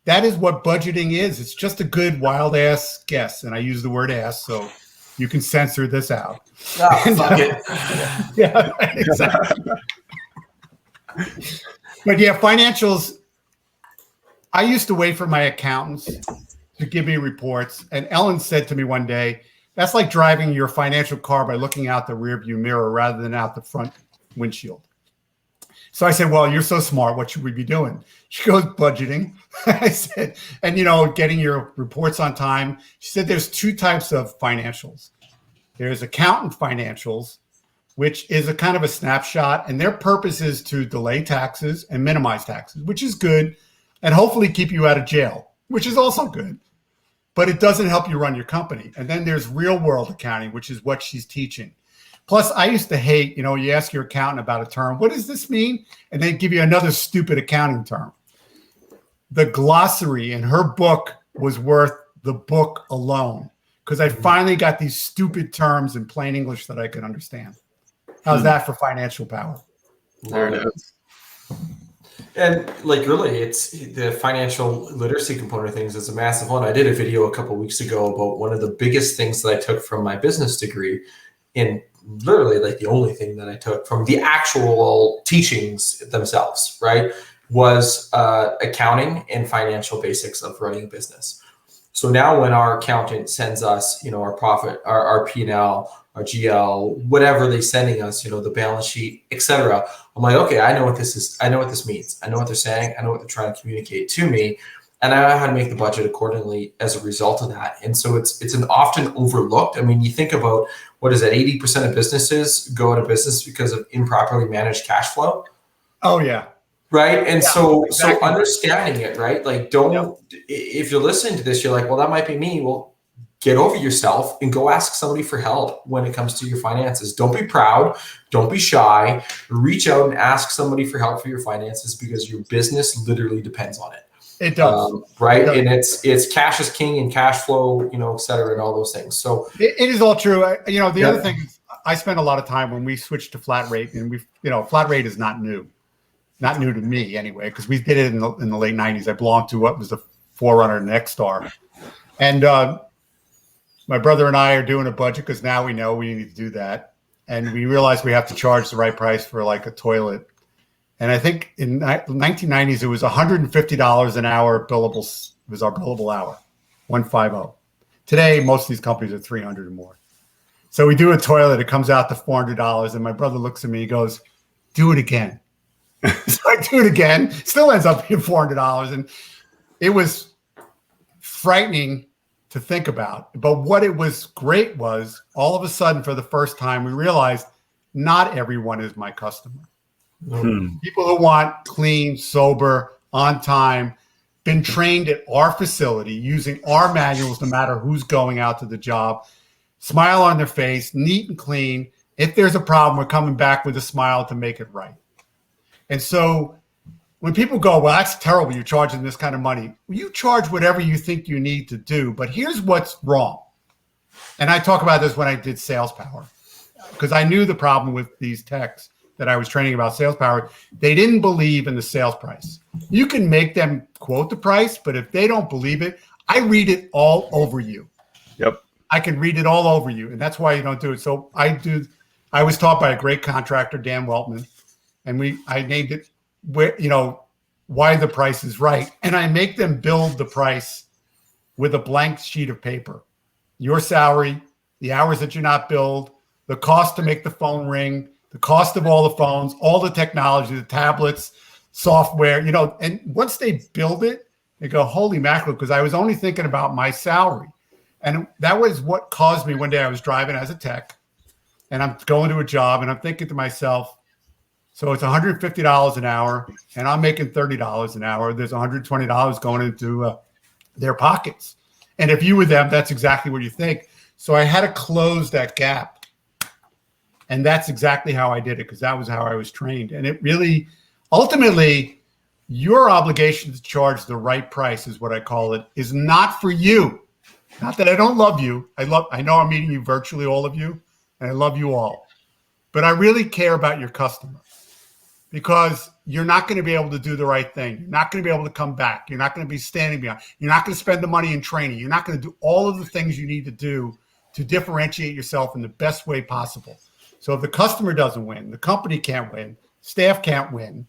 [SPEAKER 4] That is what budgeting is. It's just a good wild ass guess. And I use the word ass, so you can censor this out.
[SPEAKER 3] Oh, fuck it.
[SPEAKER 4] Yeah, exactly. But yeah, financials, I used to wait for my accountants to give me reports. And Ellen said to me one day, that's like driving your financial car by looking out the rearview mirror rather than out the front windshield. So I said, well, you're so smart. What should we be doing? She goes, budgeting. I said, and getting your reports on time. She said, there's two types of financials. There's accountant financials, which is a kind of a snapshot, and their purpose is to delay taxes and minimize taxes, which is good, and hopefully keep you out of jail, which is also good. But it doesn't help you run your company. And then there's real world accounting, which is what she's teaching. Plus, I used to hate, you ask your accountant about a term. What does this mean? And they give you another stupid accounting term. The glossary in her book was worth the book alone because I finally got these stupid terms in plain English that I could understand. How's that for financial power?
[SPEAKER 2] There it is.
[SPEAKER 3] And really, it's the financial literacy component of things is a massive one. I did a video a couple of weeks ago about one of the biggest things that I took from my business degree, in literally the only thing that I took from the actual teachings themselves, right, was accounting and financial basics of running a business. So now when our accountant sends us, our profit, our P&L, our GL, whatever they're sending us, the balance sheet, etc. I'm like, okay, I know what this is. I know what this means. I know what they're saying. I know what they're trying to communicate to me. And I know how to make the budget accordingly as a result of that. And so it's an often overlooked. I mean, you think about, what is it, 80% of businesses go out of business because of improperly managed cash flow?
[SPEAKER 4] Oh, yeah.
[SPEAKER 3] Right. And
[SPEAKER 4] yeah,
[SPEAKER 3] so
[SPEAKER 4] exactly.
[SPEAKER 3] understanding it, right? Don't, if you're listening to this, you're like, well, that might be me. Well, get over yourself and go ask somebody for help when it comes to your finances. Don't be proud. Don't be shy. Reach out and ask somebody for help for your finances because your business literally depends on it.
[SPEAKER 4] It does.
[SPEAKER 3] Right.
[SPEAKER 4] It
[SPEAKER 3] And
[SPEAKER 4] does.
[SPEAKER 3] it's cash is king and cash flow, et cetera, and all those things. So
[SPEAKER 4] it is all true. The other thing is I spent a lot of time when we switched to flat rate, and flat rate is not new to me anyway, because we did it in the late 90s. I belonged to what was the forerunner Nexstar. And my brother and I are doing a budget because now we know we need to do that. And we realized we have to charge the right price for a toilet. And I think in the 1990s, it was $150 an hour billable. It was our billable hour, 150. Today, most of these companies are $300 or more. So we do a toilet. It comes out to $400. And my brother looks at me. He goes, do it again. So I do it again. Still ends up being $400. And it was frightening to think about. But what it was great was all of a sudden, for the first time, we realized not everyone is my customer. People who want clean, sober, on time, been trained at our facility using our manuals, no matter who's going out to the job, smile on their face, neat and clean. If there's a problem, we're coming back with a smile to make it right. And so when people go, well, that's terrible, you're charging this kind of money. Well, you charge whatever you think you need to do, but here's what's wrong. And I talk about this when I did sales power, because I knew the problem with these techs that I was training about sales power. They didn't believe in the sales price. You can make them quote the price, but if they don't believe it, I read it all over you.
[SPEAKER 2] Yep.
[SPEAKER 4] I can read it all over you. And that's why you don't do it. So I was taught by a great contractor, Dan Weltman, and I named it why the price is right. And I make them build the price with a blank sheet of paper. Your salary, the hours that you're not billed, the cost to make the phone ring, the cost of all the phones, all the technology, the tablets, software, and once they build it, they go, holy mackerel, because I was only thinking about my salary. And that was what caused me one day. I was driving as a tech and I'm going to a job and I'm thinking to myself, so it's $150 an hour and I'm making $30 an hour. There's $120 going into their pockets. And if you were them, that's exactly what you think. So I had to close that gap. And that's exactly how I did it, because that was how I was trained. And it really, ultimately, your obligation to charge the right price is what I call it, is not for you. Not that I don't love you. I know I'm meeting you virtually, all of you, and I love you all. But I really care about your customer, because you're not going to be able to do the right thing. You're not going to be able to come back. You're not going to be standing behind. You're not going to spend the money in training. You're not going to do all of the things you need to do to differentiate yourself in the best way possible. So if the customer doesn't win, the company can't win, staff can't win,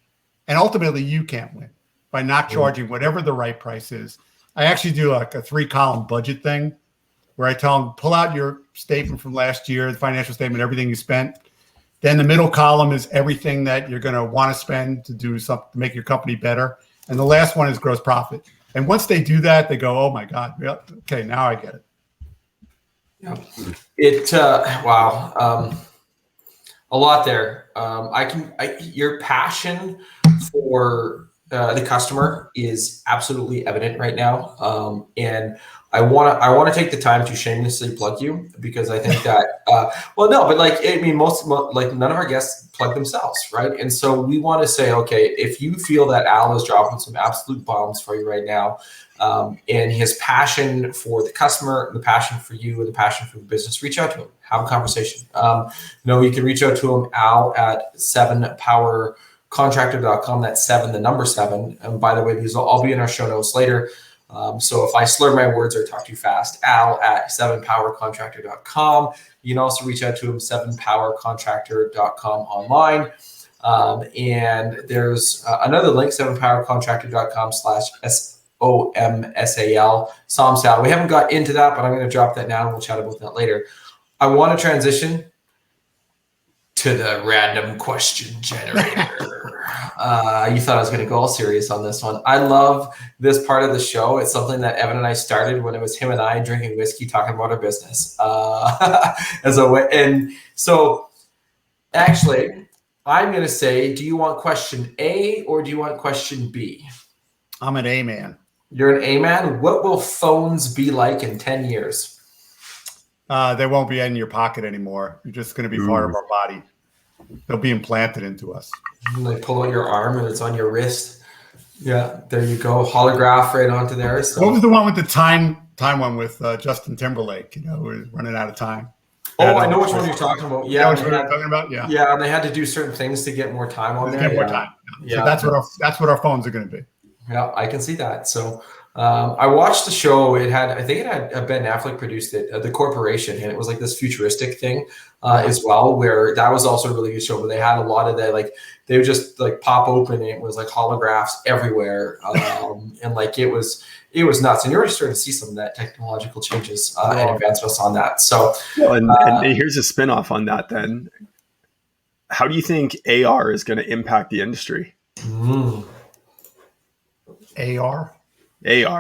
[SPEAKER 4] and ultimately you can't win by not charging whatever the right price is. I actually do like a 3-column budget thing where I tell them, pull out your statement from last year, the financial statement, everything you spent. Then the middle column is everything that you're going to want to spend to do something to make your company better. And the last one is gross profit. And once they do that, they go, oh my God, okay, now I get it.
[SPEAKER 3] Yeah. Wow. A lot there. Your passion for the customer is absolutely evident right now. And I want to take the time to shamelessly plug you, because I think that, none of our guests plug themselves, right? And so we want to say, okay, if you feel that Al is dropping some absolute bombs for you right now, and his passion for the customer, the passion for you, and the passion for the business, reach out to him, have a conversation. You can reach out to him, Al, at 7powercontractor.com. That's 7, the number 7. And by the way, these will all be in our show notes later. So if I slur my words or talk too fast, Al at 7powercontractor.com. You can also reach out to him, 7powercontractor.com online. And there's another link, 7powercontractor.com/SOMSAL, SOMSAL. We haven't got into that, but I'm going to drop that now and we'll chat about that later. I want to transition to the random question generator. You thought I was going to go all serious on this one. I love this part of the show. It's something that Evan and I started when it was him and I drinking whiskey, talking about our business. And so actually, I'm going to say, do you want question A or do you want question B?
[SPEAKER 4] I'm an A man.
[SPEAKER 3] You're an A man. What will phones be like in 10 years?
[SPEAKER 4] They won't be in your pocket anymore. You're just going to be part of our body. They'll be implanted into us.
[SPEAKER 3] Like pull out your arm and it's on your wrist. Yeah, there you go. Holograph right onto there. So.
[SPEAKER 4] What was the one with the time one with Justin Timberlake? We're running out of time.
[SPEAKER 3] Oh, I know which one you're talking about. Yeah,
[SPEAKER 4] what you're talking about. Yeah.
[SPEAKER 3] Yeah, and they had to do certain things to get more time on there.
[SPEAKER 4] Get more time. Yeah. So that's what our phones are going to be.
[SPEAKER 3] Yeah, I can see that. So I watched the show. I think it had Ben Affleck produced it, The Corporation, and it was like this futuristic thing as well, where that was also a really good show. But they had a lot of that, like they would just like pop open, and it was like holographs everywhere, and like it was nuts. And you're already starting to see some of that technological changes and advancements on that. So,
[SPEAKER 2] and here's a spinoff on that. Then, how do you think AR is going to impact the industry?
[SPEAKER 4] AR,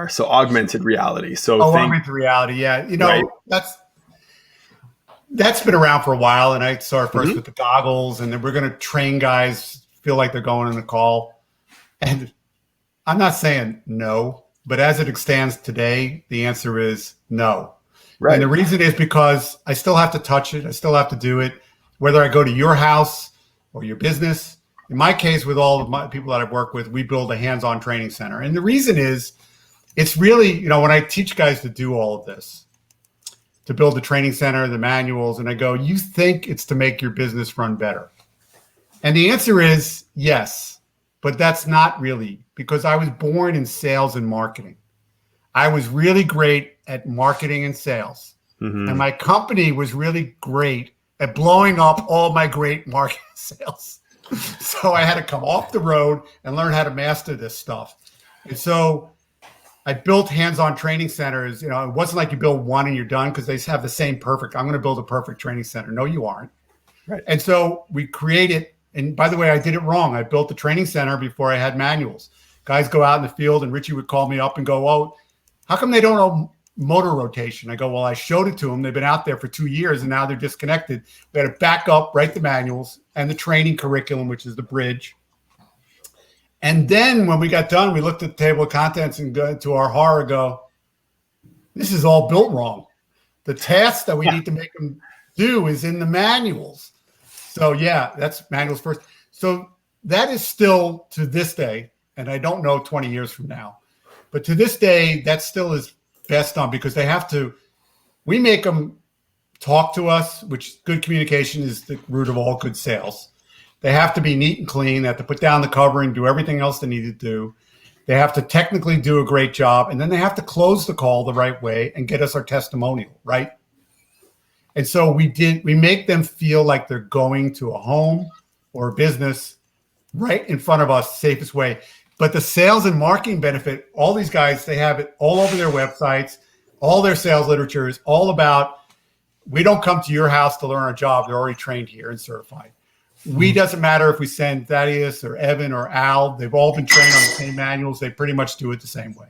[SPEAKER 2] so augmented reality. So
[SPEAKER 4] augmented reality, yeah. Right? That's been around for a while, and I saw it first with the goggles, and then we're going to train guys feel like they're going on the call. And I'm not saying no, but as it stands today, the answer is no. Right. And the reason is because I still have to touch it. I still have to do it, whether I go to your house or your business. In my case, with all of my people that I've worked with, we build a hands-on training center. And the reason is, it's really, when I teach guys to do all of this, to build the training center, the manuals, and I go, you think it's to make your business run better? And the answer is yes, but that's not really, because I was born in sales and marketing. I was really great at marketing and sales. And my company was really great at blowing up all my great marketing sales. So I had to come off the road and learn how to master this stuff. And so I built hands-on training centers. It wasn't like you build one and you're done, because they have the same perfect. I'm going to build a perfect training center. No, you aren't. Right. And so we created, and by the way, I did it wrong. I built the training center before I had manuals. Guys go out in the field, and Richie would call me up and go, oh, how come they don't know motor rotation? I go, well, I showed it to them. They've been out there for 2 years, and now they're disconnected. We had to back up, write the manuals and the training curriculum, which is the bridge. And then when we got done, we looked at the table of contents and go, to our horror, go, this is all built wrong. The task that we need to make them do is in the manuals. So yeah, that's manuals first. So that is still to this day, and I don't know 20 years from now, but to this day, that still is best done because we make them talk to us, which good communication is the root of all good sales. They have to be neat and clean. They have to put down the covering, do everything else they need to do. They have to technically do a great job, and then they have to close the call the right way and get us our testimonial, right? And so we make them feel like they're going to a home or a business right in front of us, safest way. But the sales and marketing benefit, all these guys, they have it all over their websites, all their sales literature is all about, we don't come to your house to learn our job. They're already trained here and certified. We doesn't matter if we send Thaddeus or Evan or Al, they've all been trained on the same manuals. They pretty much do it the same way.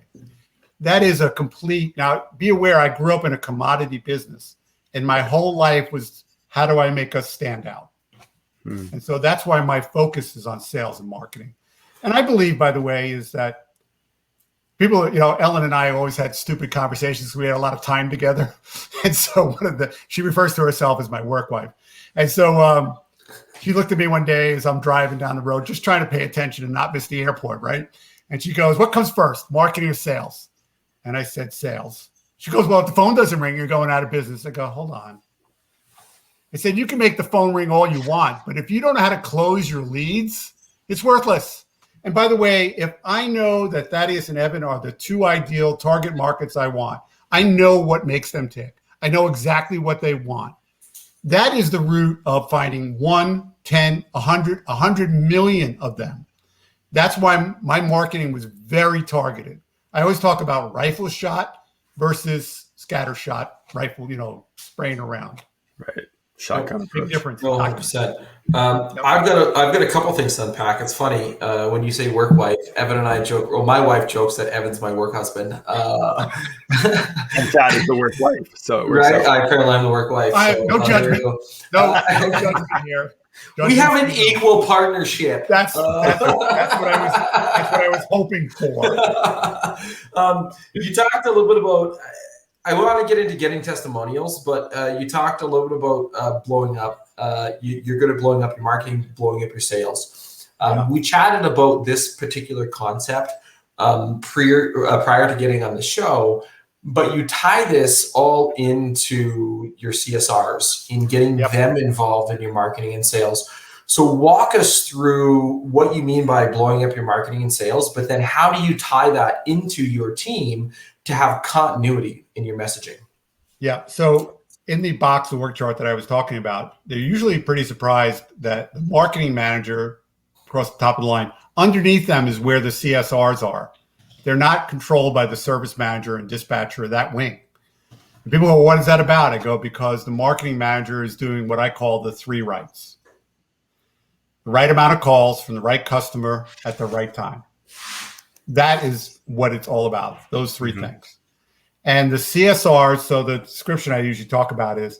[SPEAKER 4] That is a complete, now be aware, I grew up in a commodity business and my whole life was, how do I make us stand out? And so that's why my focus is on sales and marketing. And I believe, by the way, is that people, Ellen and I always had stupid conversations. We had a lot of time together. And so she refers to herself as my work wife. And so she looked at me one day as I'm driving down the road, just trying to pay attention and not miss the airport, right? And she goes, what comes first, marketing or sales? And I said, sales. She goes, well, if the phone doesn't ring, you're going out of business. I go, hold on. I said, you can make the phone ring all you want, but if you don't know how to close your leads, it's worthless. And by the way, if I know that Thaddeus and Evan are the two ideal target markets I want, I know what makes them tick. I know exactly what they want. That is the root of finding 1, 10, 100 million of them. That's why my marketing was very targeted. I always talk about rifle shot versus scatter shot rifle, spraying around.
[SPEAKER 2] Right. Shotgun approach.
[SPEAKER 4] Big difference.
[SPEAKER 3] 100%. I've got a couple things to unpack. It's funny when you say work wife. Evan and I joke. Well, my wife jokes that Evan's my work husband.
[SPEAKER 2] And Thad is the work wife. So it works
[SPEAKER 3] right,
[SPEAKER 2] out.
[SPEAKER 3] apparently I'm the work wife.
[SPEAKER 4] No judgment. No judgment here.
[SPEAKER 3] We have an equal partnership.
[SPEAKER 4] That's what I was hoping for.
[SPEAKER 3] You talked a little bit about. I want to get into getting testimonials, but you talked a little bit about blowing up. You're good at blowing up your marketing, blowing up your sales. We chatted about this particular concept prior to getting on the show, but you tie this all into your CSRs in getting them involved in your marketing and sales. So walk us through what you mean by blowing up your marketing and sales, but then how do you tie that into your team to have continuity in your messaging? Yeah.
[SPEAKER 4] So in the box of work chart that I was talking about, they're usually pretty surprised that the marketing manager across the top of the line, underneath them is where the CSRs are. They're not controlled by the service manager and dispatcher of that wing. And people go, what is that about? I go, because the marketing manager is doing what I call the 3 rights. The right amount of calls from the right customer at the right time. That is what it's all about, those 3 things. And the CSRs, so the description I usually talk about is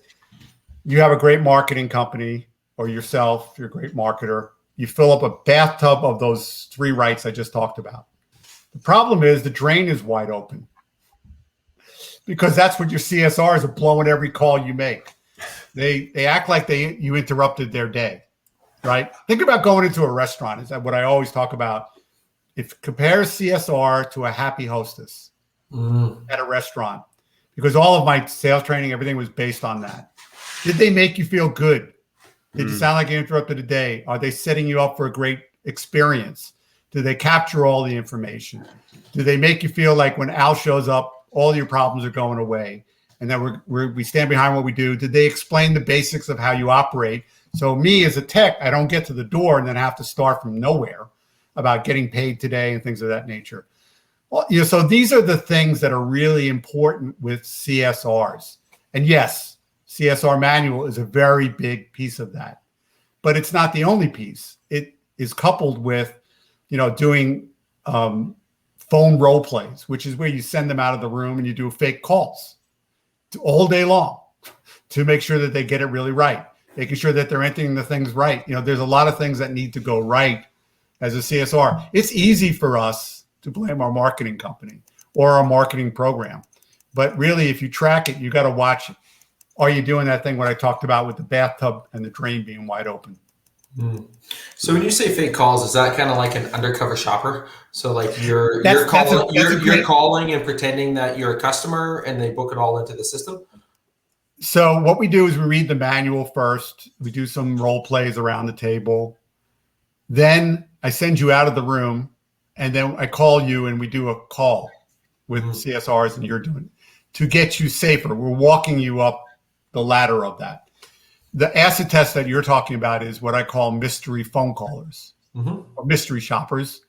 [SPEAKER 4] you have a great marketing company or yourself, you're a great marketer, you fill up a bathtub of those 3 rights I just talked about. The problem is the drain is wide open because that's what your CSRs are blowing every call you make. They act like you interrupted their day, right? Think about going into a restaurant. Is that what I always talk about? If compare CSR to a happy hostess at a restaurant, because all of my sales training, everything was based on that. Did they make you feel good? Did you sound like you interrupted a day? Are they setting you up for a great experience? Do they capture all the information? Do they make you feel like when Al shows up, all your problems are going away? And then we stand behind what we do. Did they explain the basics of how you operate? So me as a tech, I don't get to the door and then have to start from nowhere about getting paid today and things of that nature. Well, so these are the things that are really important with CSRs. And yes, CSR manual is a very big piece of that, but it's not the only piece. It is coupled with, doing phone role plays, which is where you send them out of the room and you do fake calls all day long to make sure that they get it really right, making sure that they're entering the things right. There's a lot of things that need to go right as a CSR. It's easy for us to blame our marketing company or our marketing program. But really, if you track it, you got to watch. Are you doing that thing what I talked about with the bathtub and the drain being wide open?
[SPEAKER 3] So when you say fake calls, is that kind of like an undercover shopper? So like you're calling and pretending that you're a customer and they book it all into the system?
[SPEAKER 4] So what we do is we read the manual first. We do some role plays around the table. Then I send you out of the room, and then I call you and we do a call with CSRs, and you're doing it to get you safer. We're walking you up the ladder of that. The acid test that you're talking about is what I call mystery phone callers or mystery shoppers,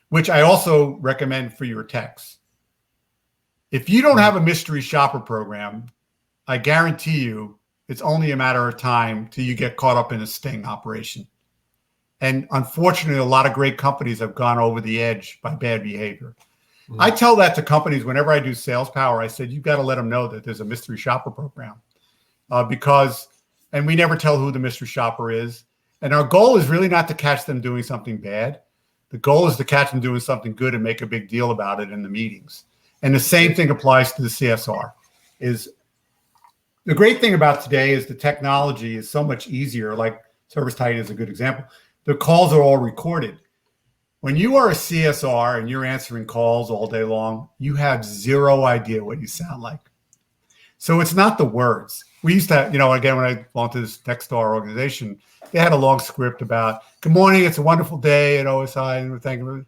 [SPEAKER 4] which I also recommend for your techs. If you don't have a mystery shopper program, I guarantee you it's only a matter of time till you get caught up in a sting operation. And unfortunately, a lot of great companies have gone over the edge by bad behavior. I tell that to companies whenever I do sales power. I said, you've got to let them know that there's a mystery shopper program and we never tell who the mystery shopper is. And our goal is really not to catch them doing something bad. The goal is to catch them doing something good and make a big deal about it in the meetings. And the same thing applies to the CSR. The great thing about today is the technology is so much easier. Like ServiceTitan is a good example. The calls are all recorded. When you are a CSR and you're answering calls all day long, you have zero idea what you sound like. So it's not the words. We used to, again, when I belonged to this Techstar organization, they had a long script about, good morning, it's a wonderful day at OSI, and we're thanking.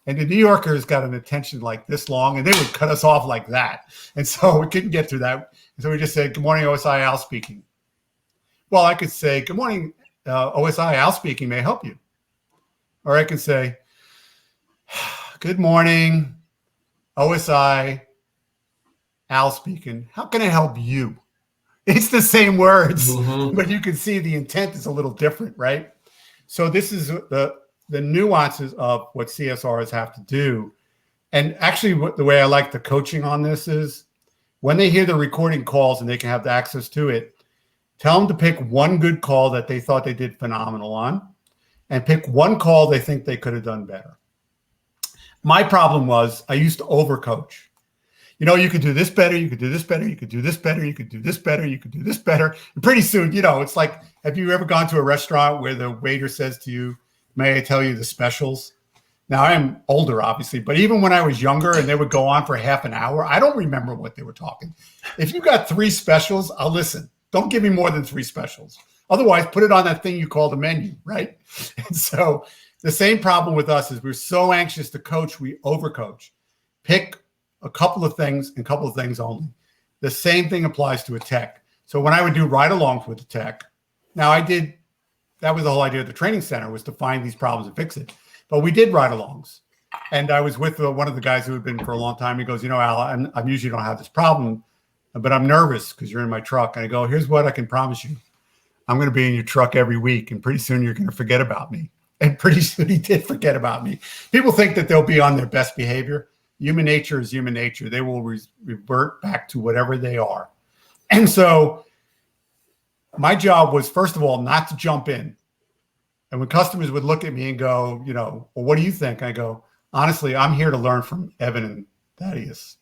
[SPEAKER 4] And the New Yorkers got an attention like this long, and they would cut us off like that. And so we couldn't get through that. And so we just said, good morning, OSI, Al speaking. Well, I could say, good morning, OSI, Al speaking, may I help you? Or I could say, good morning, OSI, Al speaking. How can I help you? It's the same words, but you can see the intent is a little different, right? So this is the nuances of what CSRs have to do. And actually, the way I like the coaching on this is when they hear the recording calls and they can have the access to it, tell them to pick one good call that they thought they did phenomenal on and pick one call they think they could have done better. My problem was I used to overcoach. You could do this better, you could do this better, you could do this better, you could do this better, you could do this better. And pretty soon, it's like, have you ever gone to a restaurant where the waiter says to you, may I tell you the specials? Now, I'm older, obviously, but even when I was younger and they would go on for half an hour, I don't remember what they were talking. If you got 3 specials, I'll listen. Don't give me more than 3 specials. Otherwise, put it on that thing you call the menu, right? And so the same problem with us is we're so anxious to coach, we overcoach. Pick a couple of things and a couple of things only. The same thing applies to a tech. So when I would do ride-alongs with the tech, that was the whole idea of the training center, was to find these problems and fix it. But we did ride-alongs. And I was with one of the guys who had been for a long time. He goes, Al, I usually don't have this problem, but I'm nervous because you're in my truck. And I go, here's what I can promise you. I'm going to be in your truck every week, and pretty soon you're going to forget about me. And pretty soon he did forget about me. People think that they'll be on their best behavior. Human nature is human nature. They will revert back to whatever they are. And so my job was, first of all, not to jump in. And when customers would look at me and go, well, what do you think? I go, honestly, I'm here to learn from Evan and Thaddeus.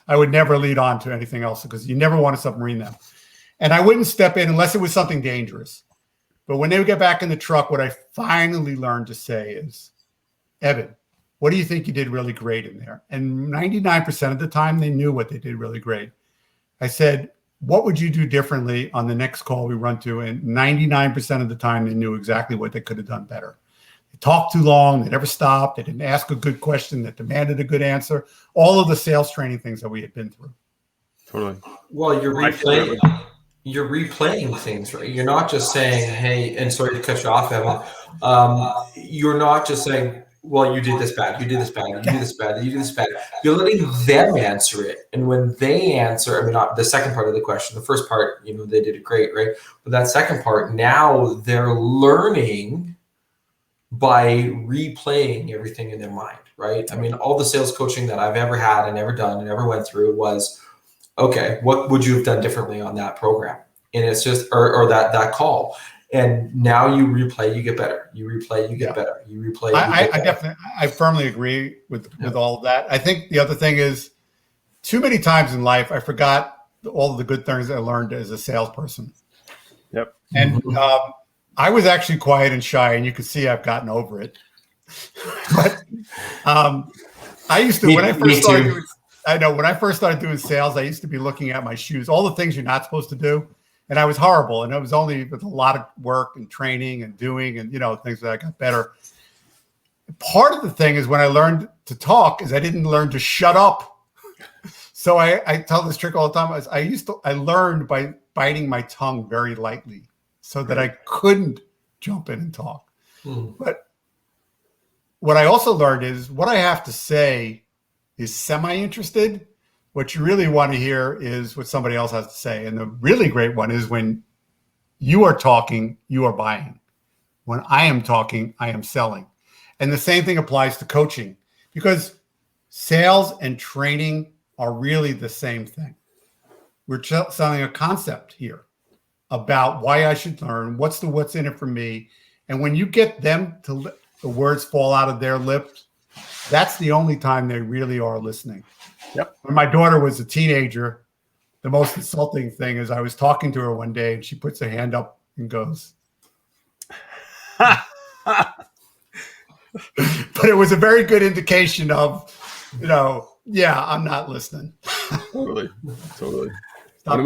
[SPEAKER 4] I would never lead on to anything else because you never want to submarine them. And I wouldn't step in unless it was something dangerous. But when they would get back in the truck, what I finally learned to say is, Evan, what do you think you did really great in there? And 99% of the time, they knew what they did really great. I said, what would you do differently on the next call we run to? And 99% of the time, they knew exactly what they could have done better. They talked too long. They never stopped. They didn't ask a good question that demanded a good answer. All of the sales training things that we had been through.
[SPEAKER 2] Totally.
[SPEAKER 3] Well, you're replaying things, right? You're not just saying, hey, and sorry to cut you off, Evan. You're not just saying, well, you did this bad, you did this bad, you did this bad, you did this bad. You're letting them answer it. And when they answer, not the second part of the question, the first part, they did it great, right? But that second part, now they're learning by replaying everything in their mind, right? All the sales coaching that I've ever had and ever done and ever went through was, okay, what would you have done differently on that program? And it's just, or that call. And now you replay, you get better. You replay, you get better. You replay.
[SPEAKER 4] I firmly agree with all of that. I think the other thing is too many times in life, I forgot all of the good things I learned as a salesperson.
[SPEAKER 2] Yep.
[SPEAKER 4] And I was actually quiet and shy, and you can see I've gotten over it. But I used to, when I first started doing sales, I used to be looking at my shoes, all the things you're not supposed to do. And I was horrible. And it was only with a lot of work and training and doing and, things that I got better. Part of the thing is when I learned to talk is I didn't learn to shut up. So I tell this trick all the time. I learned by biting my tongue very lightly so that I couldn't jump in and talk. But what I also learned is what I have to say is semi-interested. What you really want to hear is what somebody else has to say. And the really great one is when you are talking, you are buying. When I am talking, I am selling. And the same thing applies to coaching because sales and training are really the same thing. We're selling a concept here about why I should learn, what's in it for me. And when you get them to the words fall out of their lips, that's the only time they really are listening.
[SPEAKER 2] Yep.
[SPEAKER 4] When my daughter was a teenager, the most insulting thing is I was talking to her one day and she puts her hand up and goes, but it was a very good indication of, I'm not listening.
[SPEAKER 2] Totally.
[SPEAKER 4] Stop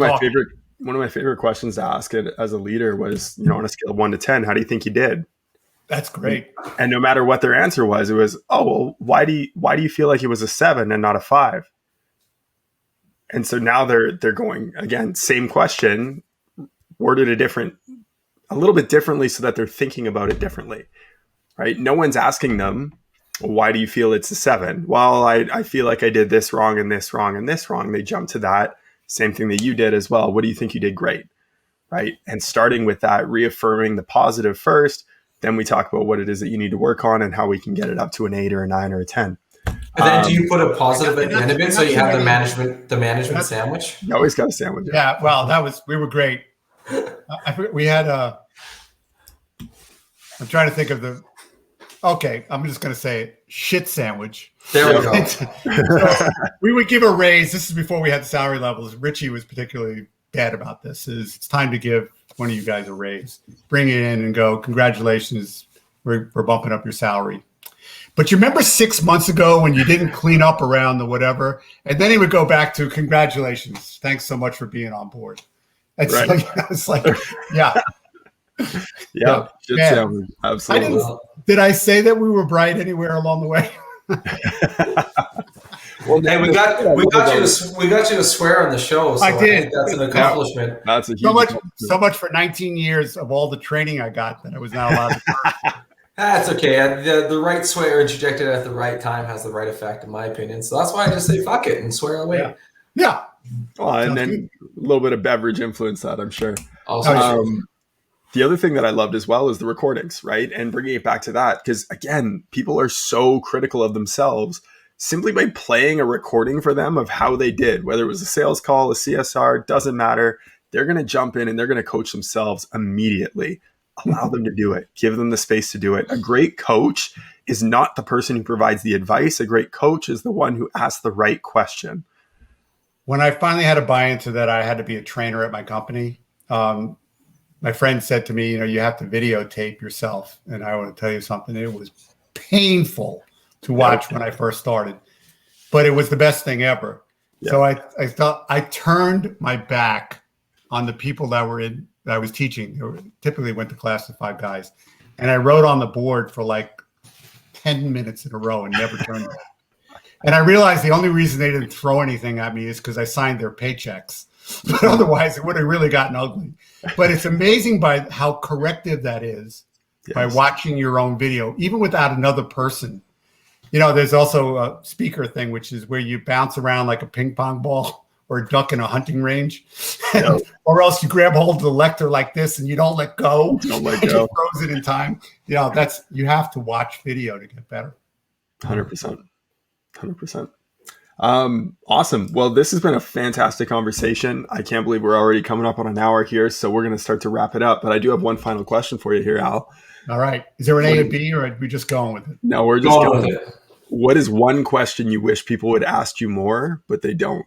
[SPEAKER 2] One of my favorite questions to ask it as a leader was, on a scale of 1 to 10, how do you think you did?
[SPEAKER 4] That's great.
[SPEAKER 2] And no matter what their answer was, it was, why do you feel like it was a 7 and not a 5? And so now they're going again, same question, worded a little bit differently so that they're thinking about it differently, right? No one's asking them, why do you feel it's a 7? Well, I feel like I did this wrong and this wrong and this wrong. They jump to that same thing that you did as well. What do you think you did great, right? And starting with that, reaffirming the positive first, then we talk about what it is that you need to work on and how we can get it up to an 8 or a 9 or a 10.
[SPEAKER 3] And then do you put a positive at the end of it so you have the management sandwich?
[SPEAKER 2] You always got a sandwich.
[SPEAKER 4] Yeah, well, we were great. We had I'm trying to think of I'm just going to say it, shit sandwich.
[SPEAKER 3] There we go.
[SPEAKER 4] So we would give a raise. This is before we had the salary levels. Richie was particularly bad about this. It's time to give one of you guys a raise. Bring it in and go, congratulations, we're bumping up your salary. But you remember 6 months ago when you didn't clean up around the whatever, and then he would go back to congratulations. Thanks so much for being on board. It's like, yeah.
[SPEAKER 2] Yeah. Absolutely.
[SPEAKER 4] Did I say that we were bright anywhere along the way?
[SPEAKER 3] Well, hey, we got you to swear on the show. So I
[SPEAKER 4] did.
[SPEAKER 3] think that's an accomplishment.
[SPEAKER 2] Yeah, that's a huge
[SPEAKER 4] so much for 19 years of all the training I got that I was not allowed to curse.
[SPEAKER 3] That's okay. The right swear interjected at the right time has the right effect, in my opinion. So that's why I just say fuck it and swear away.
[SPEAKER 4] Yeah.
[SPEAKER 2] Well, and then a little bit of beverage influence that, I'm sure.
[SPEAKER 3] Also,
[SPEAKER 2] the other thing that I loved as well is the recordings, right? And bringing it back to that, because again, people are so critical of themselves simply by playing a recording for them of how they did, whether it was a sales call, a CSR, doesn't matter. They're going to jump in and they're going to coach themselves immediately. Allow them to do it. Give them the space to do it. A great coach is not the person who provides the advice. A great coach is the one who asks the right question.
[SPEAKER 4] When I finally had to buy into that, I had to be a trainer at my company. My friend said to me, you have to videotape yourself. And I want to tell you something. It was painful to watch when I first started, but it was the best thing ever. Yeah. So I thought I turned my back on the people that I was teaching. Typically went to class with 5 guys. And I wrote on the board for like 10 minutes in a row and never turned it. And I realized the only reason they didn't throw anything at me is because I signed their paychecks. But otherwise, it would have really gotten ugly. But it's amazing by how corrective that is by watching your own video, even without another person. There's also a speaker thing, which is where you bounce around like a ping pong ball or a duck in a hunting range, or else you grab hold of the lector like this and you don't let go.
[SPEAKER 2] Don't let
[SPEAKER 4] go.
[SPEAKER 2] You
[SPEAKER 4] froze it in time. You have to watch video to get better.
[SPEAKER 2] 100%. Awesome. Well, this has been a fantastic conversation. I can't believe we're already coming up on an hour here, so we're going to start to wrap it up. But I do have one final question for you here, Al.
[SPEAKER 4] All right. Is there an A and B, or are we just going with it?
[SPEAKER 2] No, we're just going with it. What is one question you wish people would ask you more, but they don't?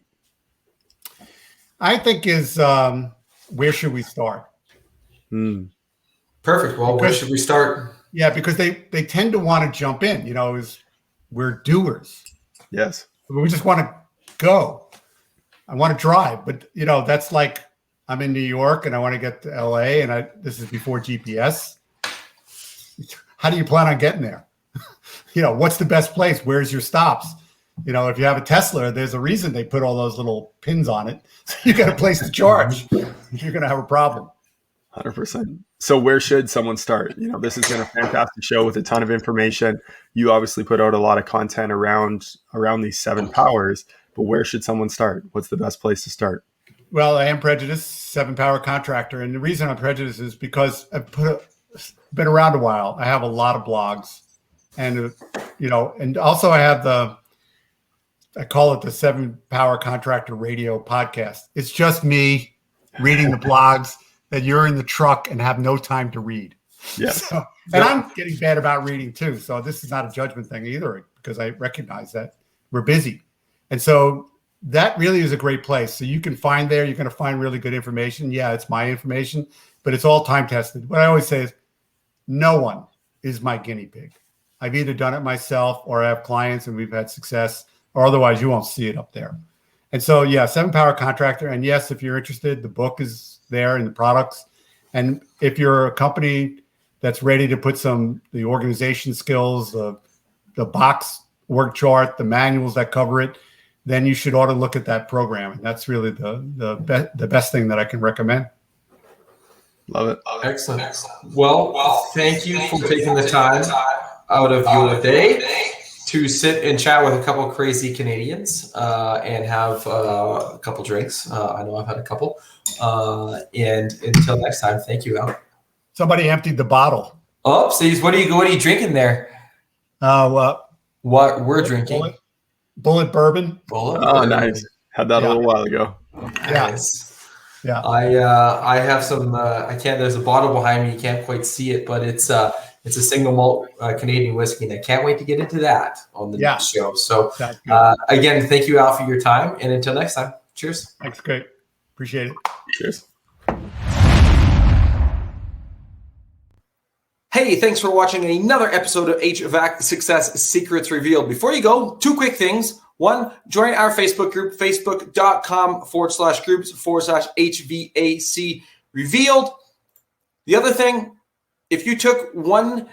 [SPEAKER 4] I think is where should we start?
[SPEAKER 3] Perfect. Well, where should we start?
[SPEAKER 4] Yeah, because they tend to want to jump in. We're doers.
[SPEAKER 2] Yes.
[SPEAKER 4] We just want to go. I want to drive, but that's like I'm in New York and I want to get to LA, and this is before GPS. How do you plan on getting there? What's the best place? Where's your stops? If you have a Tesla, there's a reason they put all those little pins on it. So you got a place to charge. You're going to have a problem.
[SPEAKER 2] 100%. So where should someone start? This has been a fantastic show with a ton of information. You obviously put out a lot of content around these 7 powers, but where should someone start? What's the best place to start?
[SPEAKER 4] Well, I am prejudiced, 7-power contractor. And the reason I'm prejudiced is because I've been around a while. I have a lot of blogs, and, and also I have I call it the 7-power contractor radio podcast. It's just me reading the blogs that you're in the truck and have no time to read.
[SPEAKER 2] Yes.
[SPEAKER 4] And I'm getting bad about reading too. So this is not a judgment thing either, because I recognize that we're busy. And so that really is a great place. So you can find there, you're going to find really good information. Yeah, it's my information, but it's all time tested. What I always say is no one is my guinea pig. I've either done it myself or I have clients and we've had success, or otherwise you won't see it up there. And so, yeah, 7-power contractor. And yes, if you're interested, the book is there and the products. And if you're a company that's ready to put the organization skills, the box work chart, the manuals that cover it, then you should ought to look at that program. And that's really the best thing that I can recommend.
[SPEAKER 2] Love it.
[SPEAKER 3] Excellent. Well, thank you for taking the time out of your day to sit and chat with a couple of crazy Canadians and have a couple drinks. I know I've had a couple. And until next time, thank you, Al.
[SPEAKER 4] Somebody emptied the bottle.
[SPEAKER 3] Oh, see, what are you drinking there?
[SPEAKER 4] What
[SPEAKER 3] we're drinking?
[SPEAKER 4] Bullet bourbon.
[SPEAKER 3] Bourbon.
[SPEAKER 2] Nice. Had that a little while ago.
[SPEAKER 3] Nice.
[SPEAKER 4] Yeah.
[SPEAKER 3] I have some. There's a bottle behind me. You can't quite see it, but it's a single malt Canadian whiskey, and I can't wait to get into that on the next show. So again, thank you, Al, for your time, and until next time, cheers.
[SPEAKER 4] Thanks, great. Appreciate it.
[SPEAKER 2] Cheers.
[SPEAKER 3] Hey, thanks for watching another episode of HVAC Success Secrets Revealed. Before you go, 2 quick things. 1, join our Facebook group, facebook.com/groups/HVAC Revealed. The other thing, if you took one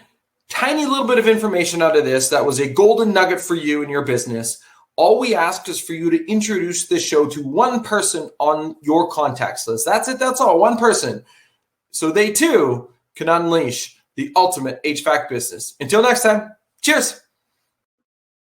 [SPEAKER 3] tiny little bit of information out of this that was a golden nugget for you in your business, all we ask is for you to introduce this show to one person on your contacts list. That's it. That's all. One person. So they too can unleash the ultimate HVAC business. Until next time, cheers.